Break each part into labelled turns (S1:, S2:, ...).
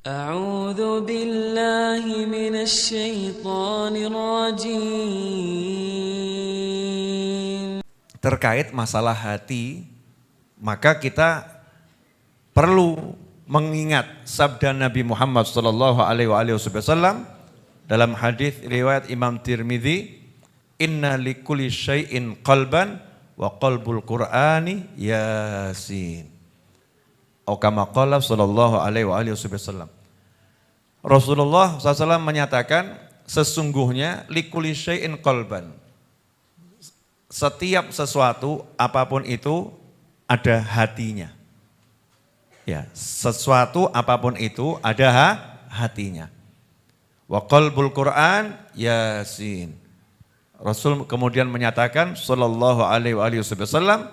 S1: أعوذ بالله من الشيطان الرجيم.
S2: Terkait masalah hati, maka kita perlu mengingat sabda Nabi Muhammad SAW dalam hadis riwayat Imam Tirmidzi, inna likulli syai'in qalban wa qalbul Qur'ani Yasin. Atau kama qala sallallahu alaihi wasallam. Rasulullah SAW menyatakan sesungguhnya likulli syai'in qalban. Setiap sesuatu apapun itu ada hatinya. Ya, sesuatu apapun itu ada hatinya. Wa qalbul Qur'an Yasin. Rasul kemudian menyatakan sallallahu alaihi wasallam,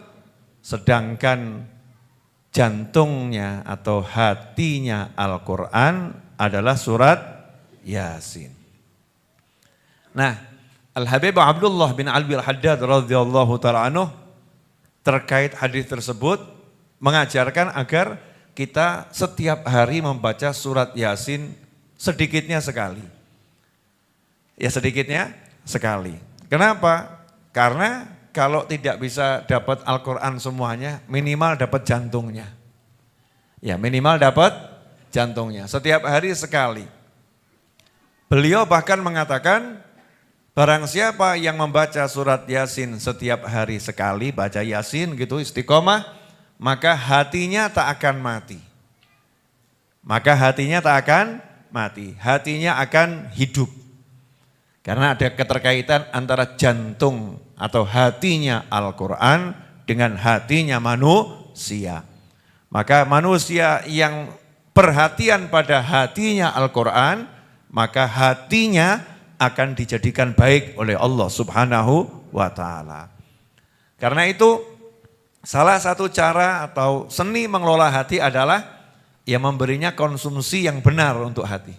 S2: sedangkan jantungnya atau hatinya Al-Quran adalah surat Yasin. Nah, Al-Habib Abdullah bin Alwi Al-Haddad radhiyallahu ta'ala anhu terkait hadis tersebut mengajarkan agar kita setiap hari membaca surat Yasin sedikitnya sekali. Ya, sedikitnya sekali. Kenapa? Karena kalau tidak bisa dapat Al-Quran semuanya, minimal dapat jantungnya. Ya, minimal dapat jantungnya. Setiap hari sekali. Beliau bahkan mengatakan, barang siapa yang membaca surat Yasin setiap hari sekali, baca Yasin gitu istiqomah, maka hatinya tak akan mati. Maka hatinya tak akan mati. Hatinya akan hidup. Karena ada keterkaitan antara jantung atau hatinya Al-Quran dengan hatinya manusia. Maka manusia yang perhatian pada hatinya Al-Quran, maka hatinya akan dijadikan baik oleh Allah Subhanahu wa ta'ala. Karena itu salah satu cara atau seni mengelola hati adalah ya memberinya konsumsi yang benar untuk hati.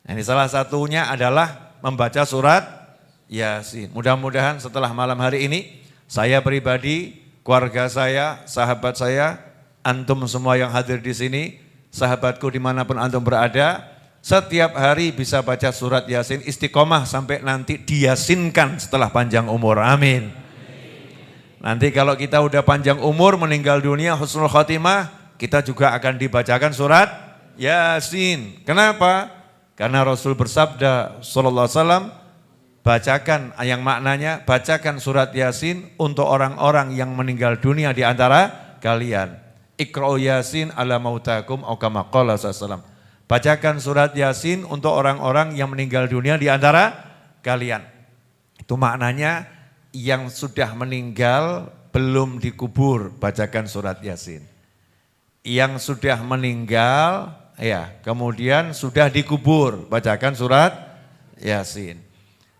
S2: Ini salah satunya adalah membaca surat Yasin. Mudah-mudahan setelah malam hari ini, saya pribadi, keluarga saya, sahabat saya, antum semua yang hadir di sini, sahabatku dimanapun antum berada, setiap hari bisa baca surat Yasin istiqomah sampai nanti diyasinkan setelah panjang umur. Amin. Nanti kalau kita udah panjang umur, meninggal dunia, husnul khotimah, kita juga akan dibacakan surat Yasin. Kenapa? Karena Rasul bersabda sallallahu alaihi wasallam, bacakan yang maknanya, bacakan surat Yasin untuk orang-orang yang meninggal dunia di antara kalian. Iqra'u Yasin ala mautakum au kama qala sallallahu. Bacakan surat Yasin untuk orang-orang yang meninggal dunia di antara kalian. Itu maknanya yang sudah meninggal belum dikubur, bacakan surat Yasin. Yang sudah meninggal ya, kemudian sudah dikubur, bacakan surat Yasin.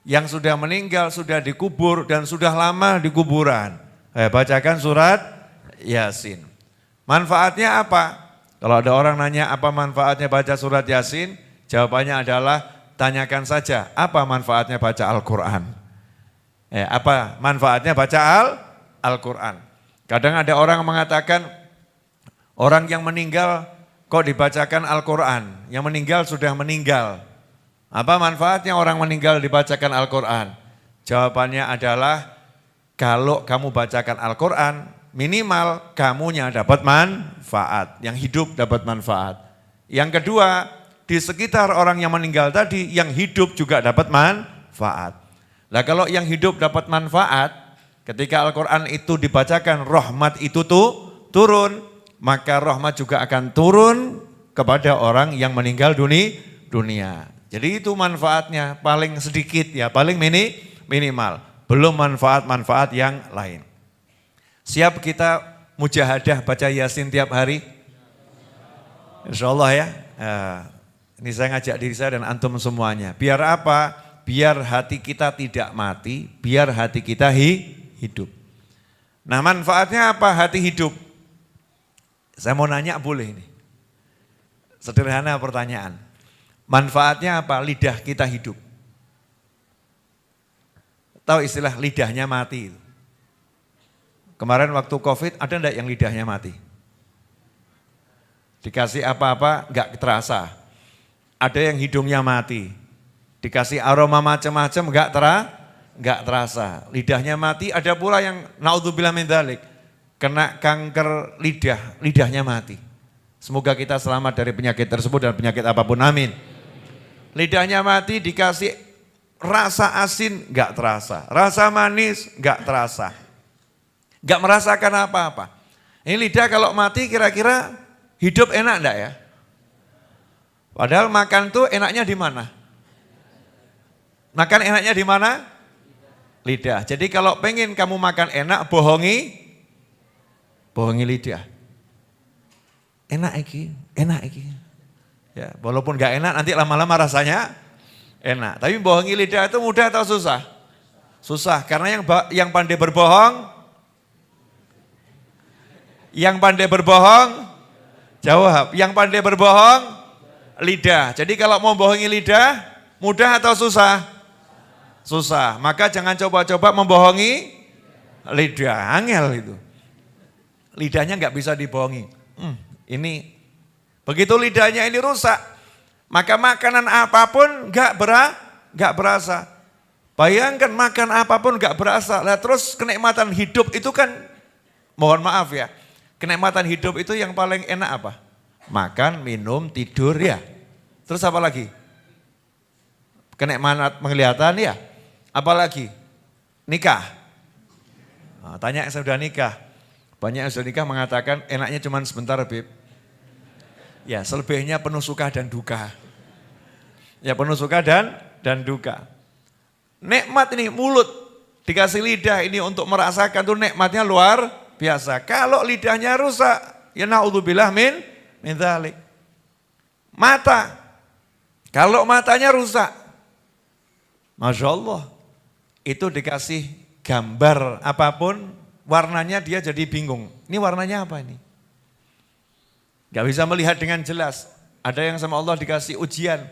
S2: Yang sudah meninggal, sudah dikubur dan sudah lama di kuburan, bacakan surat Yasin. Manfaatnya apa? Kalau ada orang nanya apa manfaatnya baca surat Yasin, jawabannya adalah tanyakan saja apa manfaatnya baca Al-Quran. Apa manfaatnya baca Al-Quran. Kadang ada orang mengatakan orang yang meninggal kok dibacakan Al-Quran, yang meninggal sudah meninggal. Apa manfaatnya orang meninggal dibacakan Al-Quran? Jawabannya adalah kalau kamu bacakan Al-Quran, minimal kamunya dapat manfaat, yang hidup dapat manfaat. Yang kedua, di sekitar orang yang meninggal tadi, yang hidup juga dapat manfaat. Nah kalau yang hidup dapat manfaat, ketika Al-Quran itu dibacakan, rahmat itu tuh turun, maka rahmat juga akan turun kepada orang yang meninggal dunia. Jadi itu manfaatnya paling sedikit ya, paling minimal. Belum manfaat-manfaat yang lain. Siap kita mujahadah baca Yasin tiap hari? Insya Allah ya. Ini saya ngajak diri saya dan antum semuanya. Biar apa? Biar hati kita tidak mati, biar hati kita hidup. Nah manfaatnya apa hati hidup? Saya mau nanya boleh ini. Sederhana pertanyaan. Manfaatnya apa? Lidah kita hidup. Tahu istilah lidahnya mati? Kemarin waktu COVID ada enggak yang lidahnya mati? Dikasih apa-apa nggak terasa. Ada yang hidungnya mati. Dikasih aroma macam-macam nggak terasa. Lidahnya mati, ada pula yang naudzubillah min dzalik, kena kanker lidah, lidahnya mati. Semoga kita selamat dari penyakit tersebut dan penyakit apapun, amin. Lidahnya mati, dikasih rasa asin nggak terasa, rasa manis nggak terasa. Nggak merasakan apa-apa. Ini lidah kalau mati kira-kira hidup enak enggak ya? Padahal makan tuh enaknya di mana? Makan enaknya di mana? Lidah. Jadi kalau pengen kamu makan enak, bohongi lidah. Enak iki. Ya, walaupun enggak enak nanti lama-lama rasanya enak. Tapi bohongi lidah itu mudah atau susah? Susah, karena yang pandai berbohong, jawab. Yang pandai berbohong, lidah. Jadi kalau mau bohongi lidah, mudah atau susah? Susah. Maka jangan coba-coba membohongi lidah. Angel itu. Lidahnya nggak bisa dibohongi. Ini begitu lidahnya ini rusak, maka makanan apapun nggak berasa. Bayangkan makan apapun nggak berasa. Lah terus kenikmatan hidup itu kan, mohon maaf ya, kenikmatan hidup itu yang paling enak apa? Makan, minum, tidur ya. Terus apa lagi? Kenikmatan penglihatan ya. Apalagi? Nikah. Nah, tanya yang sudah nikah. Banyak yang sudah nikah mengatakan enaknya cuma sebentar, Beb. Ya, selebihnya penuh suka dan duka. Ya, penuh suka dan duka. Nikmat ini mulut, dikasih lidah ini untuk merasakan tuh nikmatnya luar biasa. Kalau lidahnya rusak, ya naudzubillah min dzalik. Mata, kalau matanya rusak, Masya Allah, itu dikasih gambar apapun, warnanya dia jadi bingung. Ini warnanya apa ini? Gak bisa melihat dengan jelas. Ada yang sama Allah dikasih ujian,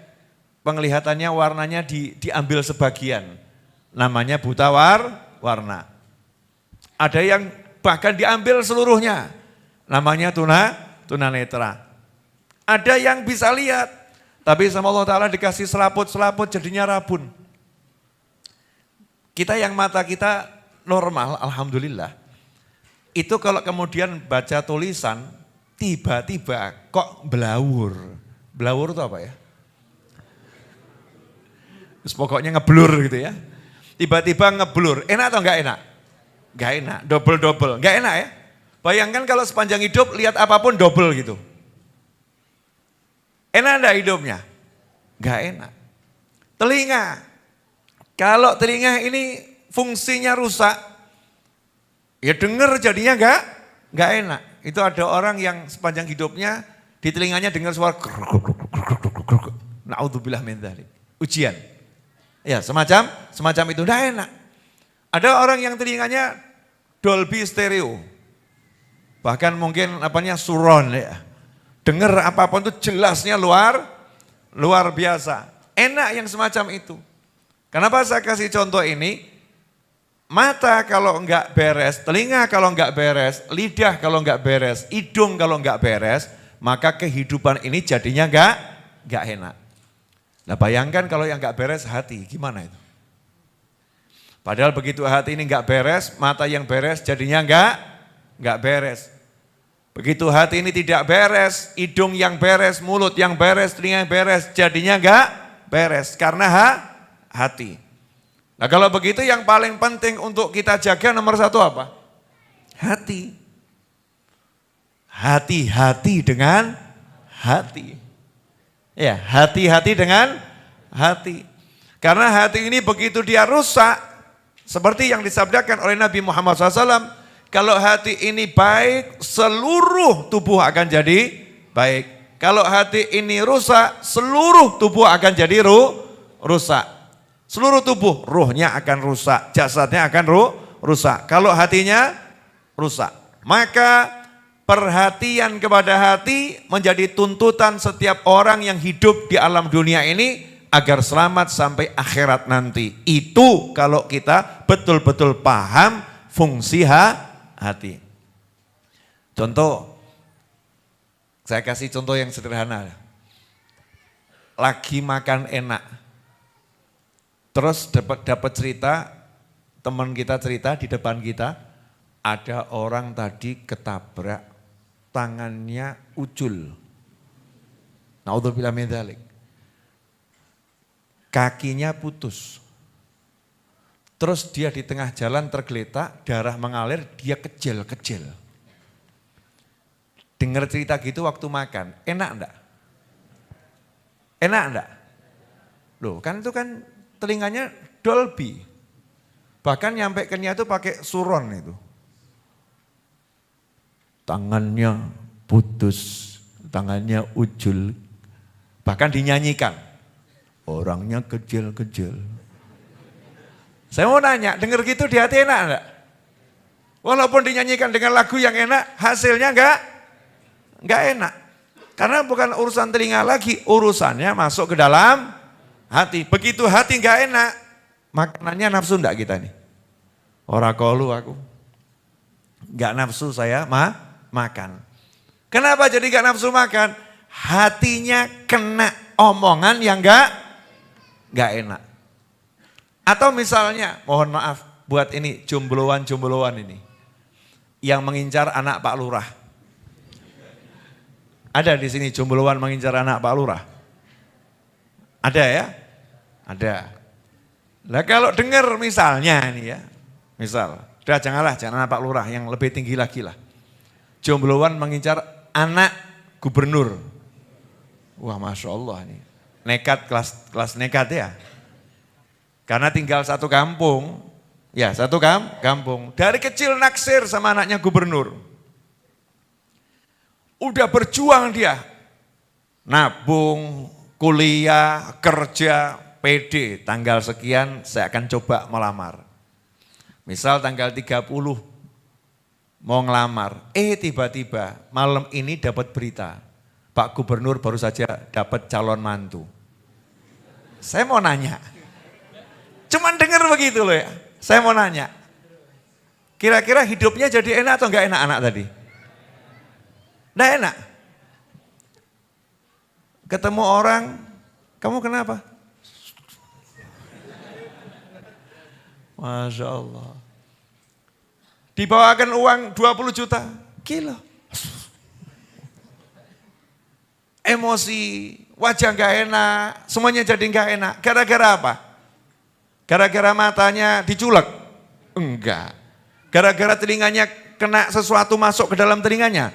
S2: penglihatannya warnanya diambil sebagian. Namanya buta warna. Ada yang bahkan diambil seluruhnya. Namanya tunanetra. Ada yang bisa lihat, tapi sama Allah Ta'ala dikasih selaput-selaput jadinya rabun. Kita yang mata kita normal, alhamdulillah. Itu kalau kemudian baca tulisan, tiba-tiba kok belawur. Belawur itu apa ya? Terus pokoknya ngeblur gitu ya. Tiba-tiba ngeblur. Enak atau enggak enak? Enggak enak, double-double. Enggak enak ya? Bayangkan kalau sepanjang hidup lihat apapun double gitu. Enak enggak hidupnya? Enggak enak. Telinga. Kalau telinga ini fungsinya rusak, ya denger jadinya enggak enak. Itu ada orang yang sepanjang hidupnya di telinganya dengar suara naudzubillah min dzalik. Ujian. Ya, semacam itu enggak enak. Ada orang yang telinganya Dolby stereo. Bahkan mungkin surround ya. Dengar apapun itu jelasnya luar biasa. Enak yang semacam itu. Kenapa saya kasih contoh ini? Mata kalau enggak beres, telinga kalau enggak beres, lidah kalau enggak beres, hidung kalau enggak beres, maka kehidupan ini jadinya enggak enak. Nah bayangkan kalau yang enggak beres hati, gimana itu? Padahal begitu hati ini enggak beres, mata yang beres jadinya enggak beres. Begitu hati ini tidak beres, hidung yang beres, mulut yang beres, telinga yang beres, jadinya enggak beres. Karena hati. Nah kalau begitu yang paling penting untuk kita jaga nomor satu apa? Hati. Hati-hati dengan hati. Ya, hati-hati dengan hati. Karena hati ini begitu dia rusak, seperti yang disabdakan oleh Nabi Muhammad SAW, kalau hati ini baik, seluruh tubuh akan jadi baik. Kalau hati ini rusak, seluruh tubuh akan jadi rusak. Seluruh tubuh, ruhnya akan rusak, jasadnya akan rusak. Kalau hatinya rusak, maka perhatian kepada hati menjadi tuntutan setiap orang yang hidup di alam dunia ini agar selamat sampai akhirat nanti. Itu kalau kita betul-betul paham fungsi hati. Contoh, Saya kasih contoh yang sederhana. Lagi makan enak. Terus dapat cerita, teman kita cerita di depan kita, ada orang tadi ketabrak, tangannya ucul. Naudzubillah min dzalik. Kakinya putus. Terus dia di tengah jalan tergeletak, darah mengalir, dia kejel-kejel. Dengar cerita gitu waktu makan, enak enggak? Enak enggak? Loh kan itu kan telinganya Dolby. Bahkan nyampe kenya itu pakai suron itu. Tangannya putus, tangannya ujul. Bahkan dinyanyikan. Orangnya kecil-kecil. Saya mau nanya, denger gitu di hati enak enggak? Walaupun dinyanyikan dengan lagu yang enak, hasilnya enggak enak. Karena bukan urusan telinga lagi, urusannya masuk ke dalam hati. Begitu hati enggak enak, makanannya nafsu enggak kita nih? Ora kolu aku. Enggak nafsu saya makan. Kenapa jadi enggak nafsu makan? Hatinya kena omongan yang enggak enak. Atau misalnya, mohon maaf buat ini jombloan ini. Yang mengincar anak Pak Lurah. Ada di sini jombloan mengincar anak Pak Lurah? Ada ya? Ada. Nah kalau dengar misalnya nih ya, misal, jangan anak Pak Lurah, yang lebih tinggi lagi lah. Jombloan mengincar anak gubernur. Wah Masya Allah nih, nekat kelas nekat ya. Karena tinggal satu kampung, ya satu kampung. Dari kecil naksir sama anaknya gubernur. Udah berjuang dia, nabung, kuliah, kerja, PD, tanggal sekian saya akan coba melamar. Misal tanggal 30 mau ngelamar, tiba-tiba malam ini dapat berita, Pak Gubernur baru saja dapat calon mantu. Saya mau nanya, cuman dengar begitu loh ya, saya mau nanya, kira-kira hidupnya jadi enak atau enggak enak anak tadi? Nggak enak. Ketemu orang, kamu kenapa? Masya Allah. Dibawakan uang 20 juta, gila. Emosi, wajah nggak enak, semuanya jadi nggak enak. Gara-gara apa? Gara-gara matanya diculek? Enggak. Gara-gara telinganya kena sesuatu masuk ke dalam telinganya?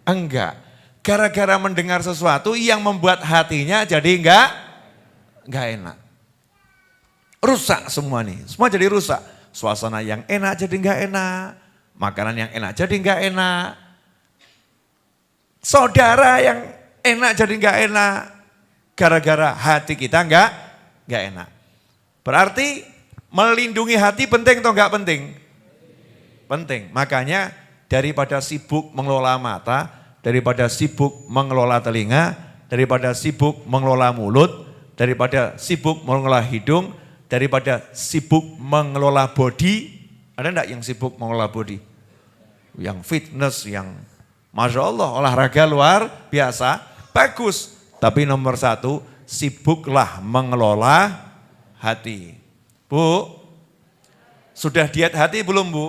S2: Enggak. Gara-gara mendengar sesuatu yang membuat hatinya jadi enggak enak. Rusak semua nih, semua jadi rusak. Suasana yang enak jadi enggak enak, makanan yang enak jadi enggak enak. Saudara yang enak jadi enggak enak, gara-gara hati kita enggak enak. Berarti melindungi hati penting atau enggak penting? Penting, makanya daripada sibuk mengelola mata, daripada sibuk mengelola telinga, daripada sibuk mengelola mulut, daripada sibuk mengelola hidung, daripada sibuk mengelola body. Ada enggak yang sibuk mengelola body? Yang fitness, yang Masya Allah olahraga luar biasa, bagus. Tapi nomor satu, sibuklah mengelola hati. Bu, sudah diet hati belum Bu?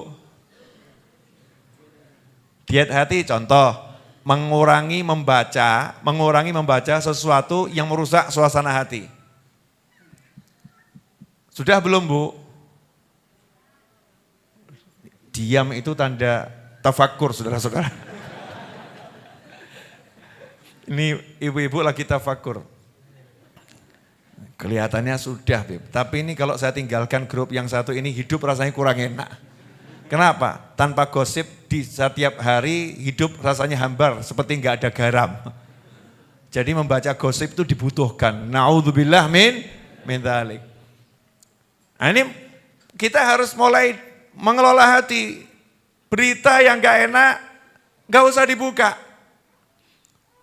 S2: Diet hati contoh, mengurangi membaca sesuatu yang merusak suasana hati. Sudah belum Bu? Diam itu tanda tafakur saudara-saudara. Ini ibu-ibu lagi tafakur. Kelihatannya sudah, Beb. Tapi ini kalau saya tinggalkan grup yang satu ini, hidup rasanya kurang enak. Kenapa? Tanpa gosip di setiap hari hidup rasanya hambar seperti enggak ada garam. Jadi membaca gosip itu dibutuhkan. Naudzubillah min dzalik. Nah ini kita harus mulai mengelola hati. Berita yang enggak enak enggak usah dibuka.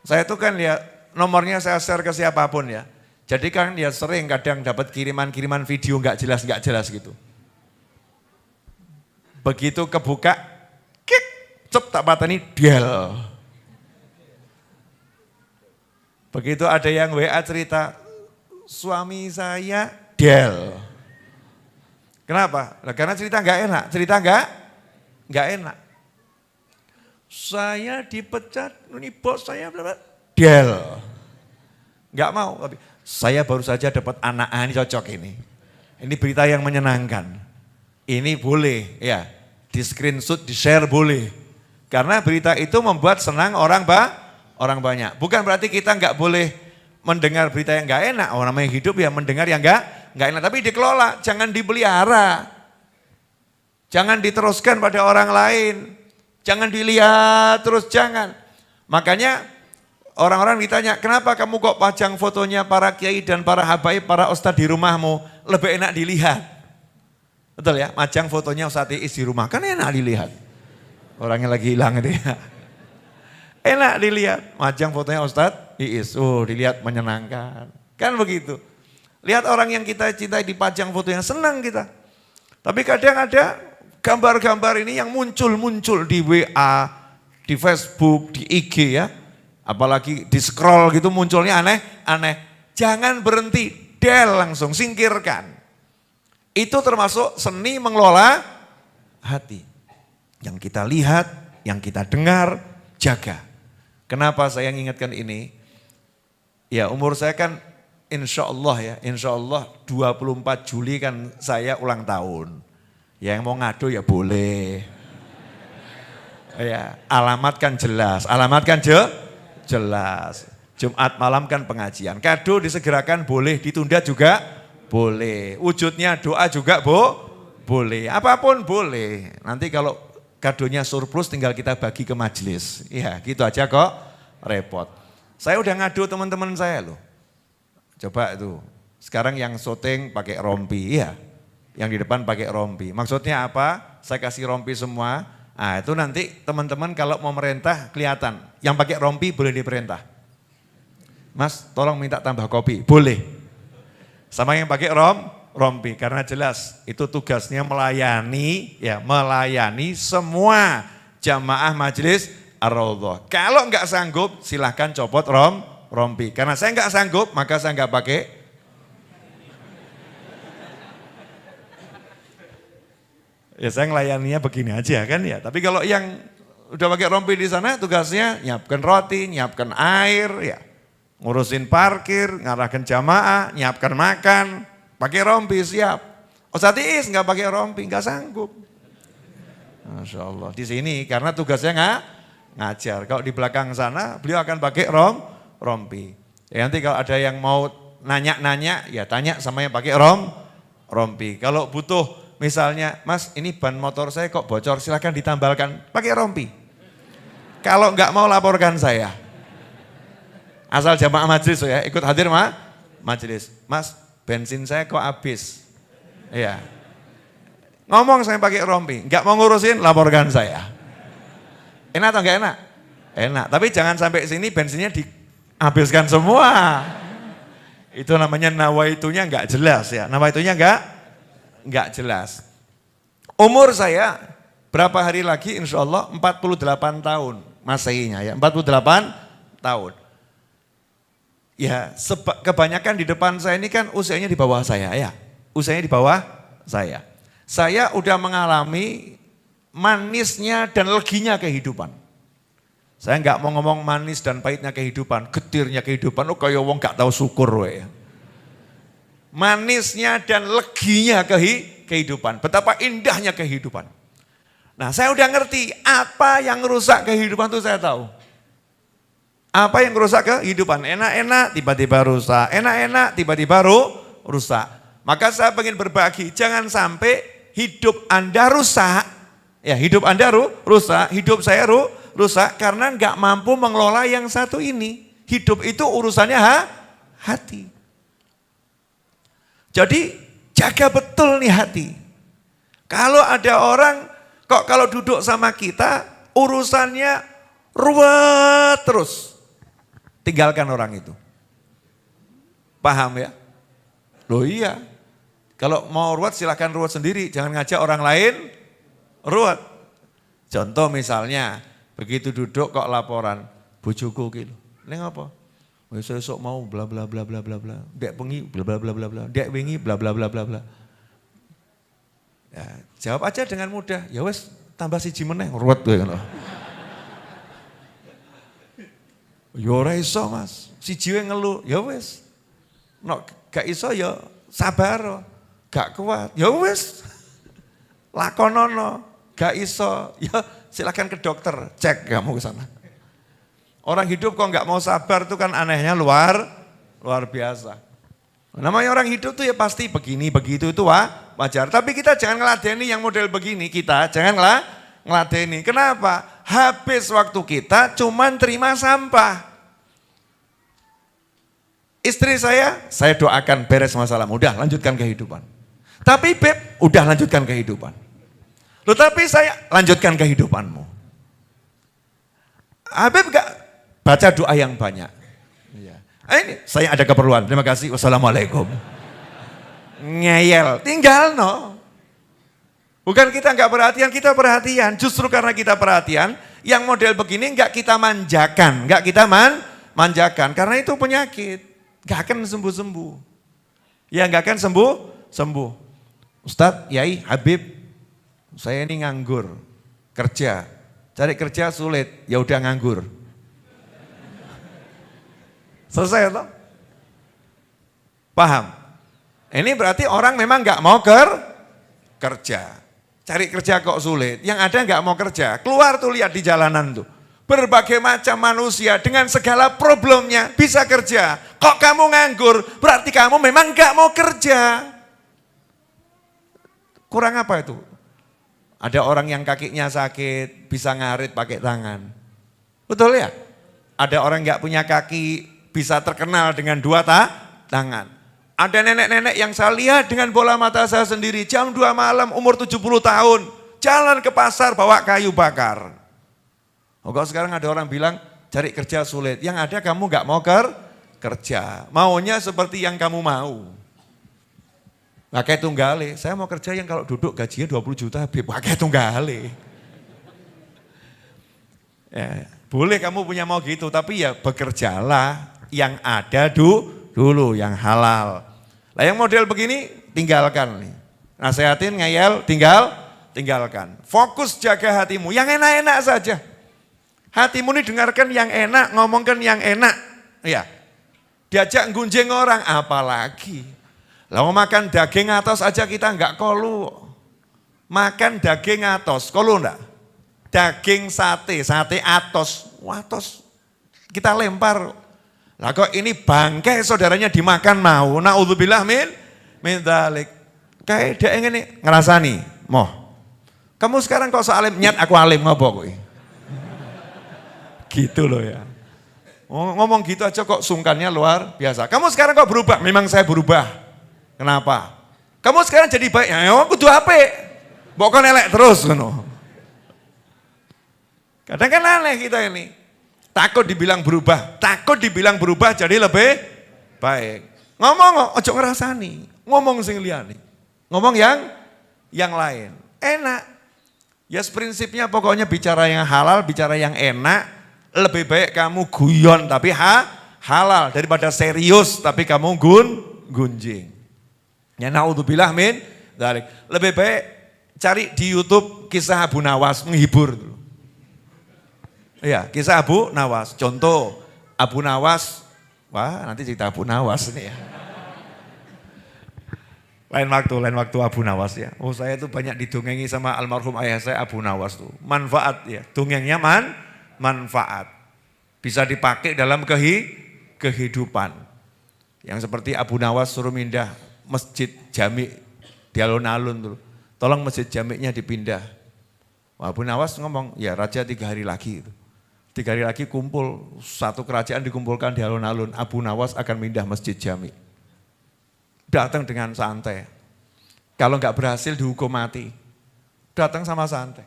S2: Saya itu kan lihat nomornya saya share ke siapapun ya. Jadi kan ya sering kadang dapat kiriman-kiriman video enggak jelas gitu. Begitu kebuka, kik, cep tak pateni, dial. Begitu ada yang WA cerita, suami saya del. Kenapa? Karena cerita nggak enak, cerita nggak enak. Saya dipecat, ini bos saya del. Nggak mau, tapi saya baru saja dapat anak, ini cocok ini. Ini berita yang menyenangkan. Ini boleh ya, di screenshot, di share boleh. Karena berita itu membuat senang orang banyak. Bukan berarti kita nggak boleh mendengar berita yang nggak enak. Orang namanya hidup ya mendengar yang nggak enak. Tapi dikelola, jangan dipelihara. Jangan diteruskan pada orang lain. Jangan dilihat terus, jangan. Makanya orang-orang ditanya, kenapa kamu kok pajang fotonya para kiai dan para habaib, para ustadz di rumahmu? Lebih enak dilihat. Betul ya, pajang fotonya Ustadz Iis di rumah, kan enak dilihat. Orangnya lagi hilang itu ya. Enak dilihat, pajang fotonya Ustadz Iis, dilihat menyenangkan. Kan begitu. Lihat orang yang kita cintai dipajang fotonya, senang kita. Tapi kadang ada gambar-gambar ini yang muncul di WA, di Facebook, di IG ya. Apalagi di scroll gitu munculnya aneh-aneh. Jangan berhenti, del langsung, singkirkan. Itu termasuk seni mengelola hati. Yang kita lihat, yang kita dengar, jaga. Kenapa saya ingatkan ini? Ya umur saya kan insya Allah 24 Juli kan saya ulang tahun. Yang mau ngadu ya boleh. Ya, alamat kan jelas, jelas. Jumat malam kan pengajian. Kado disegerakan boleh, ditunda juga boleh. Wujudnya doa juga boleh. Apapun boleh. Nanti kalau kadonya surplus tinggal kita bagi ke majelis. Ya gitu aja kok repot. Saya udah ngadu teman-teman saya loh. Coba itu. Sekarang yang syuting pakai rompi. Iya. Yang di depan pakai rompi. Maksudnya apa? Saya kasih rompi semua. Nah itu nanti teman-teman kalau mau merintah kelihatan. Yang pakai rompi boleh diperintah. Mas tolong minta tambah kopi. Boleh. Sama yang pakai rompi. Karena jelas itu tugasnya melayani semua jamaah majelis Ar-Raudhah. Kalau enggak sanggup silahkan copot rompi. Karena saya enggak sanggup maka saya enggak pakai. Ya saya ngelayaninya begini aja kan ya. Tapi kalau yang udah pakai rompi di sana tugasnya nyiapkan roti, nyiapkan air ya. Ngurusin parkir, ngarahkan jamaah, nyiapkan makan, pakai rompi siap. Ustadz Iis nggak pakai rompi, nggak sanggup. Masya Allah. Di sini karena tugasnya ngajar. Kalau di belakang sana beliau akan pakai rompi. Ya, nanti kalau ada yang mau nanya-nanya ya tanya sama yang pakai rompi. Kalau butuh misalnya, Mas ini ban motor saya kok bocor, silahkan ditambalkan, pakai rompi. Kalau nggak mau laporkan saya. Asal jamaah majelis ya, ikut hadir majelis. Mas, bensin saya kok habis. Iya. Ngomong saya pakai rompi, nggak mau ngurusin, laporkan saya. Enak atau nggak enak? Enak, tapi jangan sampai sini bensinnya dihabiskan semua. Itu namanya nawaitunya nggak jelas ya, nawaitunya nggak jelas. Umur saya berapa hari lagi insya Allah 48 tahun Masehinya ya, 48 tahun. Ya kebanyakan di depan saya ini kan usianya di bawah saya ya. Usianya di bawah saya. Saya udah mengalami manisnya dan leginya kehidupan. Saya nggak mau ngomong manis dan pahitnya kehidupan, getirnya kehidupan, kayak wong gak tahu syukur we. Manisnya dan leginya kehidupan, betapa indahnya kehidupan. Nah saya udah ngerti apa yang rusak kehidupan itu saya tahu. Apa yang rusak kehidupan? Enak-enak tiba-tiba rusak, enak-enak tiba-tiba rusak. Maka saya ingin berbagi, jangan sampai hidup Anda rusak. Ya hidup Anda rusak, hidup saya rusak karena nggak mampu mengelola yang satu ini. Hidup itu urusannya hati. Jadi jaga betul nih hati. Kalau ada orang kok kalau duduk sama kita urusannya ruwet terus. Tinggalkan orang itu. Paham ya? Loh iya. Kalau mau ruwet silahkan ruwet sendiri. Jangan ngajak orang lain ruwet. Contoh misalnya begitu duduk kok laporan. Bojoku gitu. Ini apa? Besok mau bla bla bla bla bla bla. Dek bengi bla bla bla bla bla. Dek wingi bla bla bla bla bla. Ya, jawab aja dengan mudah. Ya wes tambah siji meneh ruwet kowe ngono. Ya ora iso Mas. Siji wae ngeluh. Ya wes. Nek gak iso ya sabar. Gak kuat. Ya wes. Lakonono. Gak iso. Ya silakan ke dokter. Cek kamu ke sana. Orang hidup kok nggak mau sabar itu kan anehnya luar biasa. Namanya orang hidup tuh ya pasti begini, begitu itu wajar. Tapi kita jangan ngeladeni yang model begini, kita janganlah ngeladeni. Kenapa? Habis waktu kita cuman terima sampah. Istri saya doakan beres masalah, udah lanjutkan kehidupan. Tapi Beb, udah lanjutkan kehidupan. Loh tapi saya lanjutkan kehidupanmu. Habib gak baca doa yang banyak. Ya. Ini saya ada keperluan. Terima kasih. Wassalamualaikum. Ngeyel. Tinggal no. Bukan kita nggak perhatian, kita perhatian. Justru karena kita perhatian, yang model begini nggak kita manjakan, nggak kita manjakan. Karena itu penyakit, nggak akan sembuh-sembuh. Ya nggak akan sembuh. Ustadz, Yai, Habib, saya ini nganggur, kerja, cari kerja sulit, ya udah nganggur. Selesai toh? Paham? Ini berarti orang memang nggak mau kerja. Cari kerja kok sulit. Yang ada nggak mau kerja. Keluar tuh lihat di jalanan tuh. Berbagai macam manusia dengan segala problemnya bisa kerja. Kok kamu nganggur? Berarti kamu memang nggak mau kerja. Kurang apa itu? Ada orang yang kakinya sakit bisa ngarit pakai tangan. Betul ya? Ada orang nggak punya kaki bisa terkenal dengan dua tangan. Ada nenek-nenek yang saya lihat dengan bola mata saya sendiri, jam 2 malam umur 70 tahun, jalan ke pasar bawa kayu bakar. Oh, kok sekarang ada orang bilang cari kerja sulit, yang ada kamu gak mau kerja, maunya seperti yang kamu mau. Pakai tunggale, saya mau kerja yang kalau duduk gajinya 20 juta, pakai tunggale. Ya, boleh kamu punya mau gitu, tapi ya bekerjalah yang ada dulu, yang halal. Lah yang model begini tinggalkan nih. Nasehatin ngeyel, tinggalkan. Fokus jaga hatimu, yang enak-enak saja. Hatimu ini dengarkan yang enak, ngomongkan yang enak. Ya. Diajak gunjing orang, apalagi. Lah mau makan daging atos aja kita enggak kolu. Makan daging atos, kolu enggak? Daging sate atos. Atos kita lempar. Lah kok ini bangkai saudaranya dimakan mau. Naudzubillah min dzalik. Kayak dia ingin ngerasani, moh. Kamu sekarang kok sealim nyat aku alim ngopo kowe. Gitu loh ya. Ngomong gitu aja kok sungkannya luar biasa. Kamu sekarang kok berubah? Memang saya berubah. Kenapa? Kamu sekarang jadi baik. Ya kudu apik. Mbok kon elek terus ngono. Kadang kan aneh kita ini. Takut dibilang berubah jadi lebih baik. Ngomong ojo ngerasani, ngomong sing liyane. Ngomong yang lain. Enak. Ya prinsipnya pokoknya bicara yang halal, bicara yang enak, lebih baik kamu guyon tapi halal daripada serius tapi kamu gunjing. Ya naudzubillah min dzalik. Lebih baik cari di YouTube kisah Abu Nawas menghibur dulu. Ya, kisah Abu Nawas. Contoh, Abu Nawas. Wah, nanti cerita Abu Nawas nih ya. Lain waktu Abu Nawas ya. Oh, saya tuh banyak didongengi sama almarhum ayah saya Abu Nawas tuh. Manfaat ya. Dongengnya manfaat. Bisa dipakai dalam kehidupan. Yang seperti Abu Nawas suruh pindah masjid jami di alun-alun tuh. Tolong masjid jamiknya dipindah. Wah, Abu Nawas ngomong, ya raja 3 hari lagi itu. 3 hari lagi kumpul, satu kerajaan dikumpulkan di alun-alun, Abu Nawas akan pindah masjid jami. Datang dengan santai. Kalau nggak berhasil dihukum mati. Datang sama santai.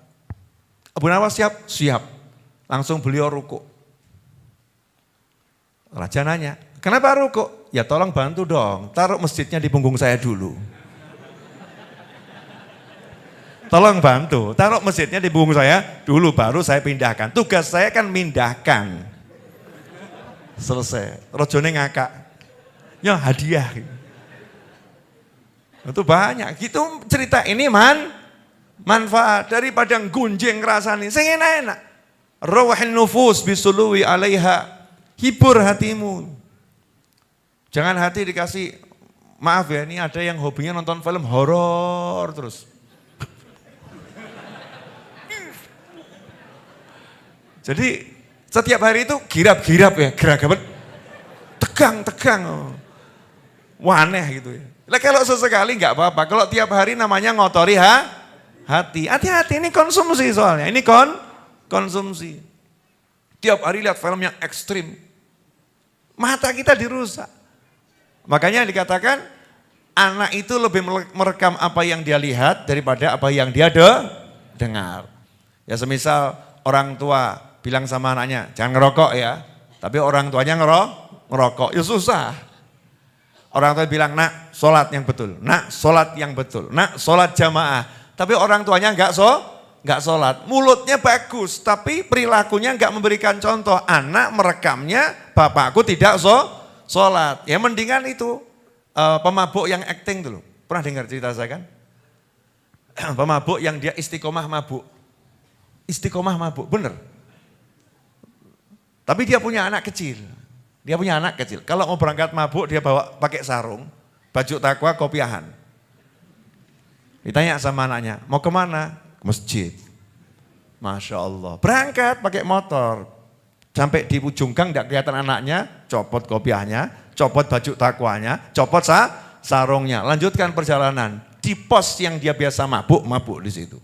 S2: Abu Nawas siap? Siap. Langsung beliau rukuk. Raja nanya, kenapa rukuk? Ya tolong bantu dong, taruh masjidnya di punggung saya dulu. Tolong bantu, taruh masjidnya di punggung saya dulu baru saya pindahkan. Tugas saya kan mindahkan. Selesai. Rojone ngakak. Ya hadiah. Itu banyak. Gitu cerita ini manfaat daripada gunjing rasani. Sing enak-enak. Rawahin nufus bisuluwi alaiha. Hibur hatimu. Jangan hati dikasih, maaf ya, ini ada yang hobinya nonton film horor terus. Jadi setiap hari itu girap-girap ya, geragapan, tegang. Waneh gitu ya. Nah, kalau sesekali nggak apa-apa, kalau tiap hari namanya ngotori hati. Hati-hati, ini konsumsi soalnya, ini konsumsi. Tiap hari lihat film yang ekstrim. Mata kita dirusak. Makanya dikatakan anak itu lebih merekam apa yang dia lihat daripada apa yang dia dengar. Ya semisal orang tua bilang sama anaknya, jangan ngerokok ya. Tapi orang tuanya ngerokok, ya susah. Orang tua bilang, nak sholat yang betul, nak sholat yang betul, nak sholat jamaah. Tapi orang tuanya enggak sholat, mulutnya bagus, tapi perilakunya enggak memberikan contoh. Anak merekamnya, bapakku tidak sholat. Ya mendingan itu pemabuk yang acting dulu. Pernah dengar cerita saya kan? Pemabuk yang dia istiqomah mabuk. Istiqomah mabuk, bener. Tapi dia punya anak kecil. Kalau mau berangkat mabuk dia bawa pakai sarung, baju takwa, kopiahan. Ditanya sama anaknya, mau kemana? Masjid. Masya Allah. Berangkat pakai motor. Sampai di ujung gang tidak kelihatan anaknya, copot kopiahnya, copot baju takwanya, copot sarungnya. Lanjutkan perjalanan. Di pos yang dia biasa mabuk di situ.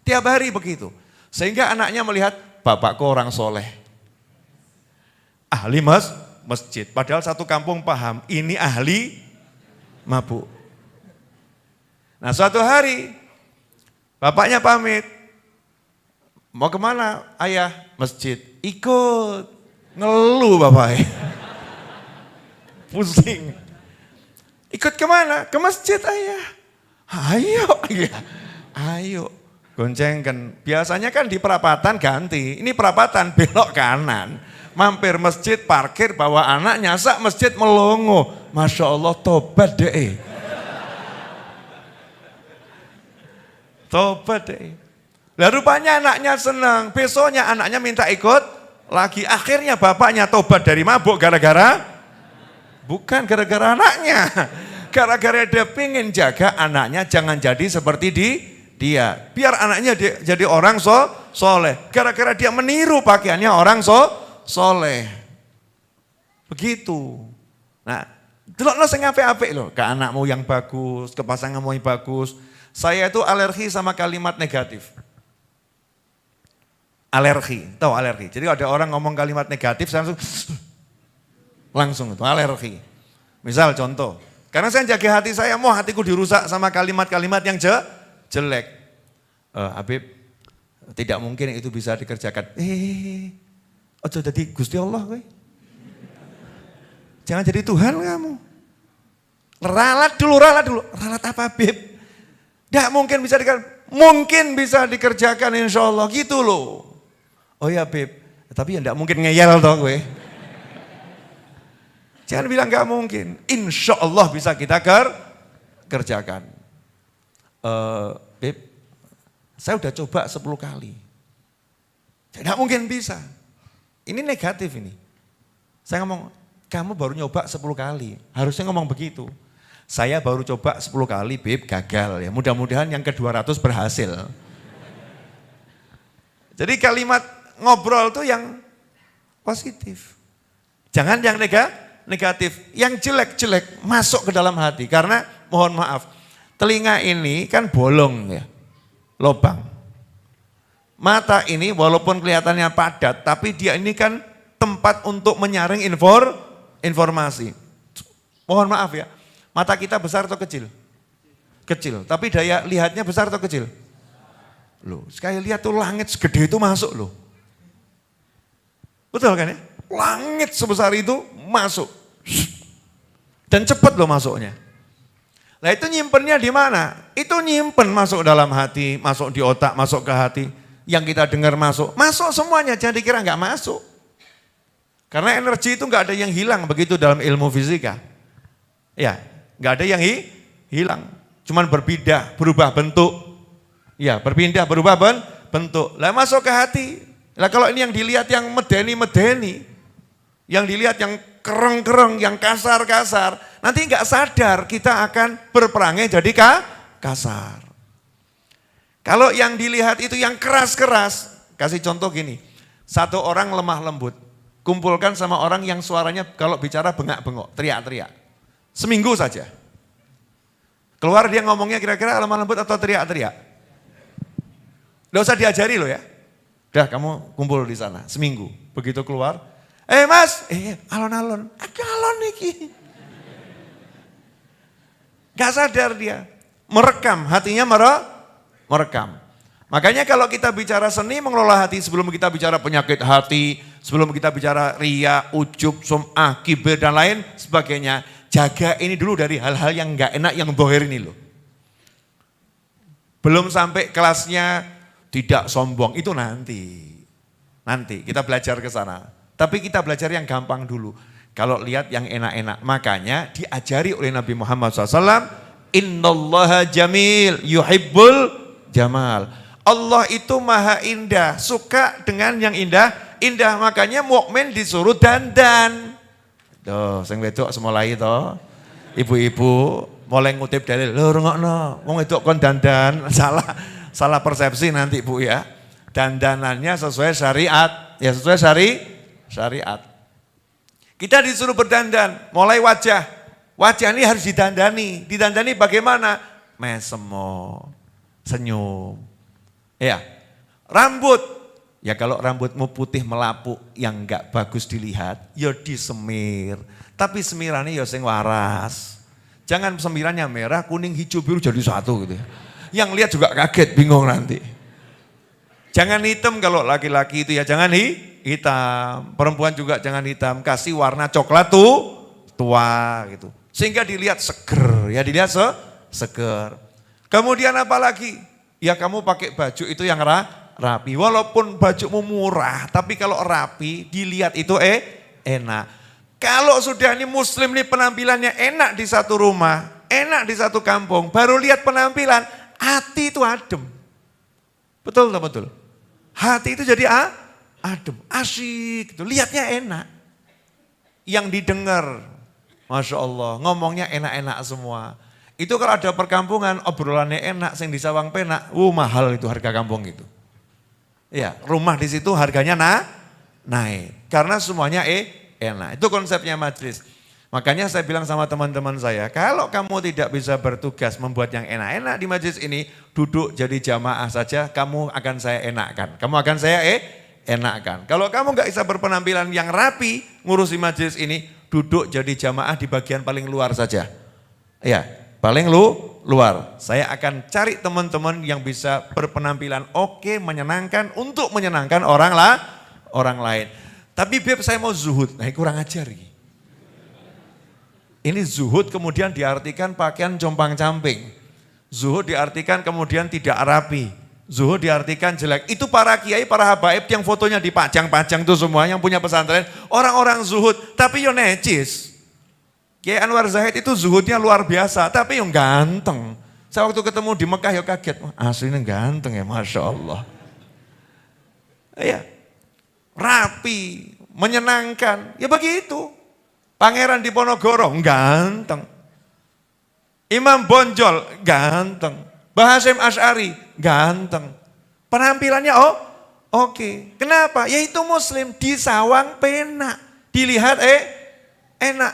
S2: Tiap hari begitu. Sehingga anaknya melihat, bapakku orang soleh. Ahli masjid. Padahal satu kampung paham, ini ahli mabuk. Nah suatu hari, bapaknya pamit, mau kemana ayah? Masjid. Ikut, ngeluh bapaknya. Pusing. Ikut kemana? Ke masjid ayah. Ayo. Goncengkan. Biasanya kan di perapatan ganti, ini perapatan belok kanan. Mampir masjid, parkir, bawa anaknya, sak masjid melongo. Masya Allah, tobat deh. Tobat deh. Lah rupanya anaknya senang, besoknya anaknya minta ikut lagi. Akhirnya bapaknya tobat dari mabuk bukan gara-gara anaknya. Gara-gara dia pengen jaga anaknya jangan jadi seperti dia. Biar anaknya jadi orang soleh. Gara-gara dia meniru pakaiannya orang soleh. Begitu. Nah, delokno sing apik-apik lho, ke anakmu yang bagus, ke pasanganmu yang bagus. Saya itu alergi sama kalimat negatif. Tahu alergi. Jadi ada orang ngomong kalimat negatif, saya langsung itu alergi. Misal contoh, karena saya jaga hati saya, mau hatiku dirusak sama kalimat-kalimat yang jelek. Habib, tidak mungkin itu bisa dikerjakan. Ojo jadi Gusti Allah kowe. Jangan jadi Tuhan kamu. Ralat dulu. Ralat apa Habib? Tidak mungkin bisa dikerjakan insya Allah gitu loh. Oh ya Beb, tapi ya tidak mungkin ngeyel toh gue. Jangan bilang gak mungkin, insya Allah bisa kita kerjakan. Beb, saya udah coba 10 kali. Tidak mungkin bisa. Ini negatif ini. Saya ngomong, kamu baru nyoba 10 kali, harusnya ngomong begitu. Saya baru coba 10 kali, Beb, gagal ya. Mudah-mudahan yang ke-200 berhasil. Jadi kalimat ngobrol tuh yang positif. Jangan yang negatif. Yang jelek-jelek masuk ke dalam hati. Karena mohon maaf, telinga ini kan bolong ya, lubang. Mata ini walaupun kelihatannya padat, tapi dia ini kan tempat untuk menyaring informasi. Mohon maaf ya, mata kita besar atau kecil? Kecil, tapi daya lihatnya besar atau kecil? Loh, sekali lihat tuh langit segede itu masuk loh. Betul kan ya? Langit sebesar itu masuk. Dan cepat loh masuknya. Nah itu nyimpennya di mana? Itu nyimpen masuk dalam hati, masuk di otak, masuk ke hati. Yang kita dengar masuk semuanya, jangan dikira nggak masuk. Karena energi itu nggak ada yang hilang begitu dalam ilmu fisika. Ya, nggak ada yang hilang. Cuman berubah bentuk. Ya, berpindah, berubah bentuk. Lah masuk ke hati. Lah kalau ini yang dilihat yang medeni, yang dilihat yang kereng-kereng, yang kasar-kasar, nanti nggak sadar kita akan berperangnya jadi kasar. Kalau yang dilihat itu yang keras-keras, kasih contoh gini, satu orang lemah lembut, kumpulkan sama orang yang suaranya kalau bicara bengak-bengok, teriak-teriak. Seminggu saja. Keluar dia ngomongnya kira-kira lemah lembut atau teriak-teriak? Nggak usah diajari loh ya. Udah kamu kumpul di sana seminggu. Begitu keluar, mas, alon-alon, alon nih. Gak sadar dia, merekam, hatinya merekam. Makanya kalau kita bicara seni mengelola hati sebelum kita bicara penyakit hati, sebelum kita bicara ria, ujub, sum'ah, kibir dan lain sebagainya. Jaga ini dulu dari hal-hal yang gak enak yang bohir ini loh. Belum sampai kelasnya tidak sombong, itu nanti. Nanti kita belajar ke sana. Tapi kita belajar yang gampang dulu. Kalau lihat yang enak-enak, makanya diajari oleh Nabi Muhammad SAW, Innallaha jamil, yuhibbul jamal. Allah itu maha indah, suka dengan yang indah. Makanya mukmin disuruh dandan. Tuh, sing wedok semulai toh. Ibu-ibu mulai ngutip dalil, lho rungokno, wong wedok kon dandan, salah persepsi nanti Bu ya. Dandanannya sesuai syariat, ya sesuai syariat. Kita disuruh berdandan, mulai wajah. Wajah ini harus didandani. Didandani bagaimana? Mesemo, senyum. Ya, rambut. Ya kalau rambutmu putih melapuk yang enggak bagus dilihat, ya disemir. Tapi semirannya ya sing waras. Jangan semirannya merah, kuning, hijau, biru jadi satu gitu ya. Yang lihat juga kaget, bingung nanti. Jangan hitam kalau laki-laki itu ya, jangan hitam. Perempuan juga jangan hitam, kasih warna coklat tuh tua gitu. Sehingga dilihat seger, ya dilihat seger. Kemudian apa lagi? Ya kamu pakai baju itu yang rapi. Walaupun bajumu murah, tapi kalau rapi dilihat itu enak. Kalau sudah ini muslim nih penampilannya enak di satu rumah, enak di satu kampung, baru lihat penampilan, hati itu adem. Betul tak betul? Hati itu jadi adem, asyik, gitu. Lihatnya enak. Yang didengar, Masya Allah, ngomongnya enak-enak semua. Itu kalau ada perkampungan, obrolannya enak, sing di sawang penak, mahal itu harga kampung itu. Ya, rumah di situ harganya naik, karena semuanya enak. Itu konsepnya majelis. Makanya saya bilang sama teman-teman saya, kalau kamu tidak bisa bertugas membuat yang enak-enak di majelis ini, duduk jadi jamaah saja, kamu akan saya enakkan. Kamu akan saya enakkan. Kalau kamu nggak bisa berpenampilan yang rapi, ngurusi majelis ini, duduk jadi jamaah di bagian paling luar saja. Ya, paling luar. Saya akan cari teman-teman yang bisa berpenampilan oke, menyenangkan, untuk menyenangkan orang lain. Tapi Beb saya mau zuhud, nah kurang ajar. Ini zuhud kemudian diartikan pakaian compang-camping. Zuhud diartikan kemudian tidak rapi. Zuhud diartikan jelek. Itu para kiai, para habaib yang fotonya dipajang-pajang tuh semua yang punya pesantren. Orang-orang zuhud, tapi yo necis. Kiai Anwar Zahid itu zuhudnya luar biasa, tapi yang ganteng. Saya waktu ketemu di Mekah ya kaget, aslinya ganteng ya Masya Allah. Iya. Rapi, menyenangkan, ya begitu. Pangeran Diponegoro, ganteng. Imam Bonjol, ganteng. Mbah Hasyim Asy'ari, ganteng. Penampilannya oke. Kenapa? Ya itu muslim, di sawang penak. Dilihat enak.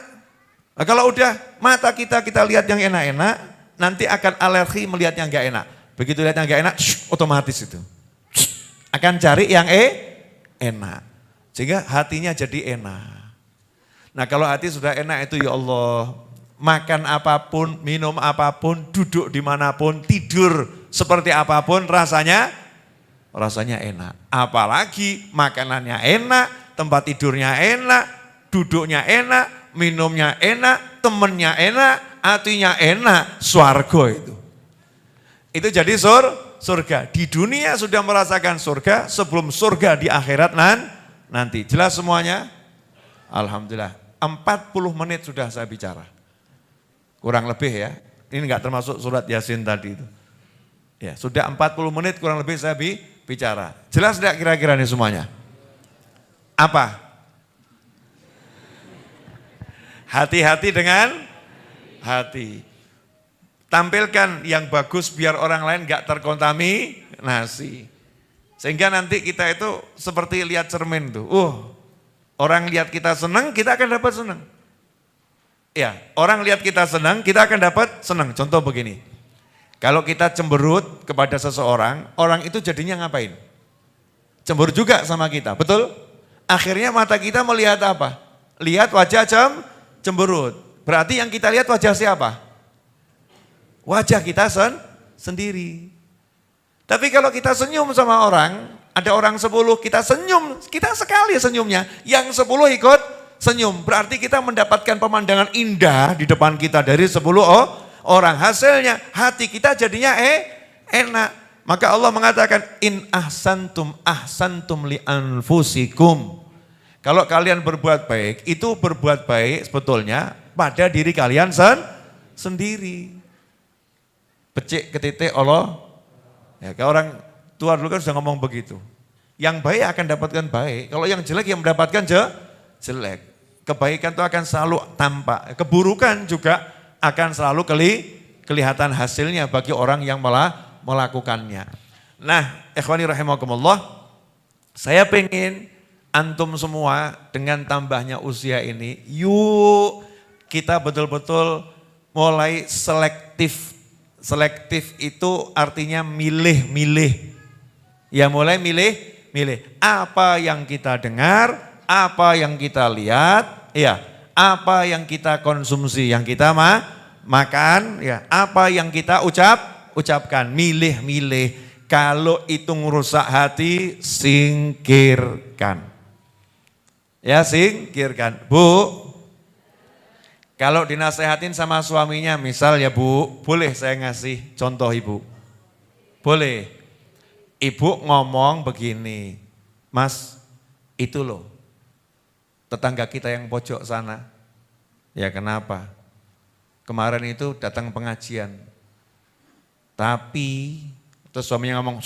S2: Nah, kalau udah mata kita lihat yang enak-enak, nanti akan alergi melihat yang gak enak. Begitu lihat yang gak enak, otomatis itu. Akan cari yang enak. Sehingga hatinya jadi enak. Nah kalau hati sudah enak itu ya Allah, makan apapun, minum apapun, duduk dimanapun, tidur seperti apapun rasanya enak. Apalagi makanannya enak, tempat tidurnya enak, duduknya enak, minumnya enak, temennya enak, hatinya enak, swarga itu. Itu jadi surga. Di dunia sudah merasakan surga, sebelum surga di akhirat nanti. Jelas semuanya? Alhamdulillah, 40 menit sudah saya bicara. Kurang lebih ya, ini enggak termasuk surat Yasin tadi itu. Ya, sudah 40 menit kurang lebih saya bicara. Jelas enggak kira-kira nih semuanya? Apa? Hati-hati dengan hati. Tampilkan yang bagus biar orang lain enggak terkontaminasi. Sehingga nanti kita itu seperti lihat cermin tuh. Orang lihat kita senang, kita akan dapat senang. Ya, orang lihat kita senang, kita akan dapat senang. Contoh begini. Kalau kita cemberut kepada seseorang, orang itu jadinya ngapain? Cemburu juga sama kita, betul? Akhirnya mata kita melihat apa? Lihat wajah cemberut. Berarti yang kita lihat wajah siapa? Wajah kita sendiri. Tapi kalau kita senyum sama orang, ada orang 10, kita senyum, kita sekali senyumnya, yang 10 ikut senyum. Berarti kita mendapatkan pemandangan indah di depan kita dari 10 orang. Hasilnya hati kita jadinya enak. Maka Allah mengatakan, in ahsantum li anfusikum. Kalau kalian berbuat baik, itu berbuat baik sebetulnya pada diri kalian sendiri. Becik ke titik Allah. Ya, kalau orang tua dulu kan sudah ngomong begitu. Yang baik akan dapatkan baik, kalau yang jelek yang mendapatkan jelek. Kebaikan itu akan selalu tampak, keburukan juga akan selalu kelihatan hasilnya bagi orang yang melakukannya. Nah, ikhwani rahimakumullah, saya pengen antum semua dengan tambahnya usia ini, yuk kita betul-betul mulai selektif. Selektif itu artinya milih-milih. Ya mulai milih-milih. Apa yang kita dengar, apa yang kita lihat, ya, apa yang kita konsumsi, yang kita makan, ya, apa yang kita ucapkan, milih-milih. Kalau itu ngerusak hati, singkirkan. Ya, singkirkan. Bu, kalau dinasehatin sama suaminya, misal ya Bu, boleh saya ngasih contoh Ibu? Boleh. Ibu ngomong begini, Mas, itu loh, tetangga kita yang pojok sana. Ya kenapa? Kemarin itu datang pengajian. Tapi, terus suaminya ngomong,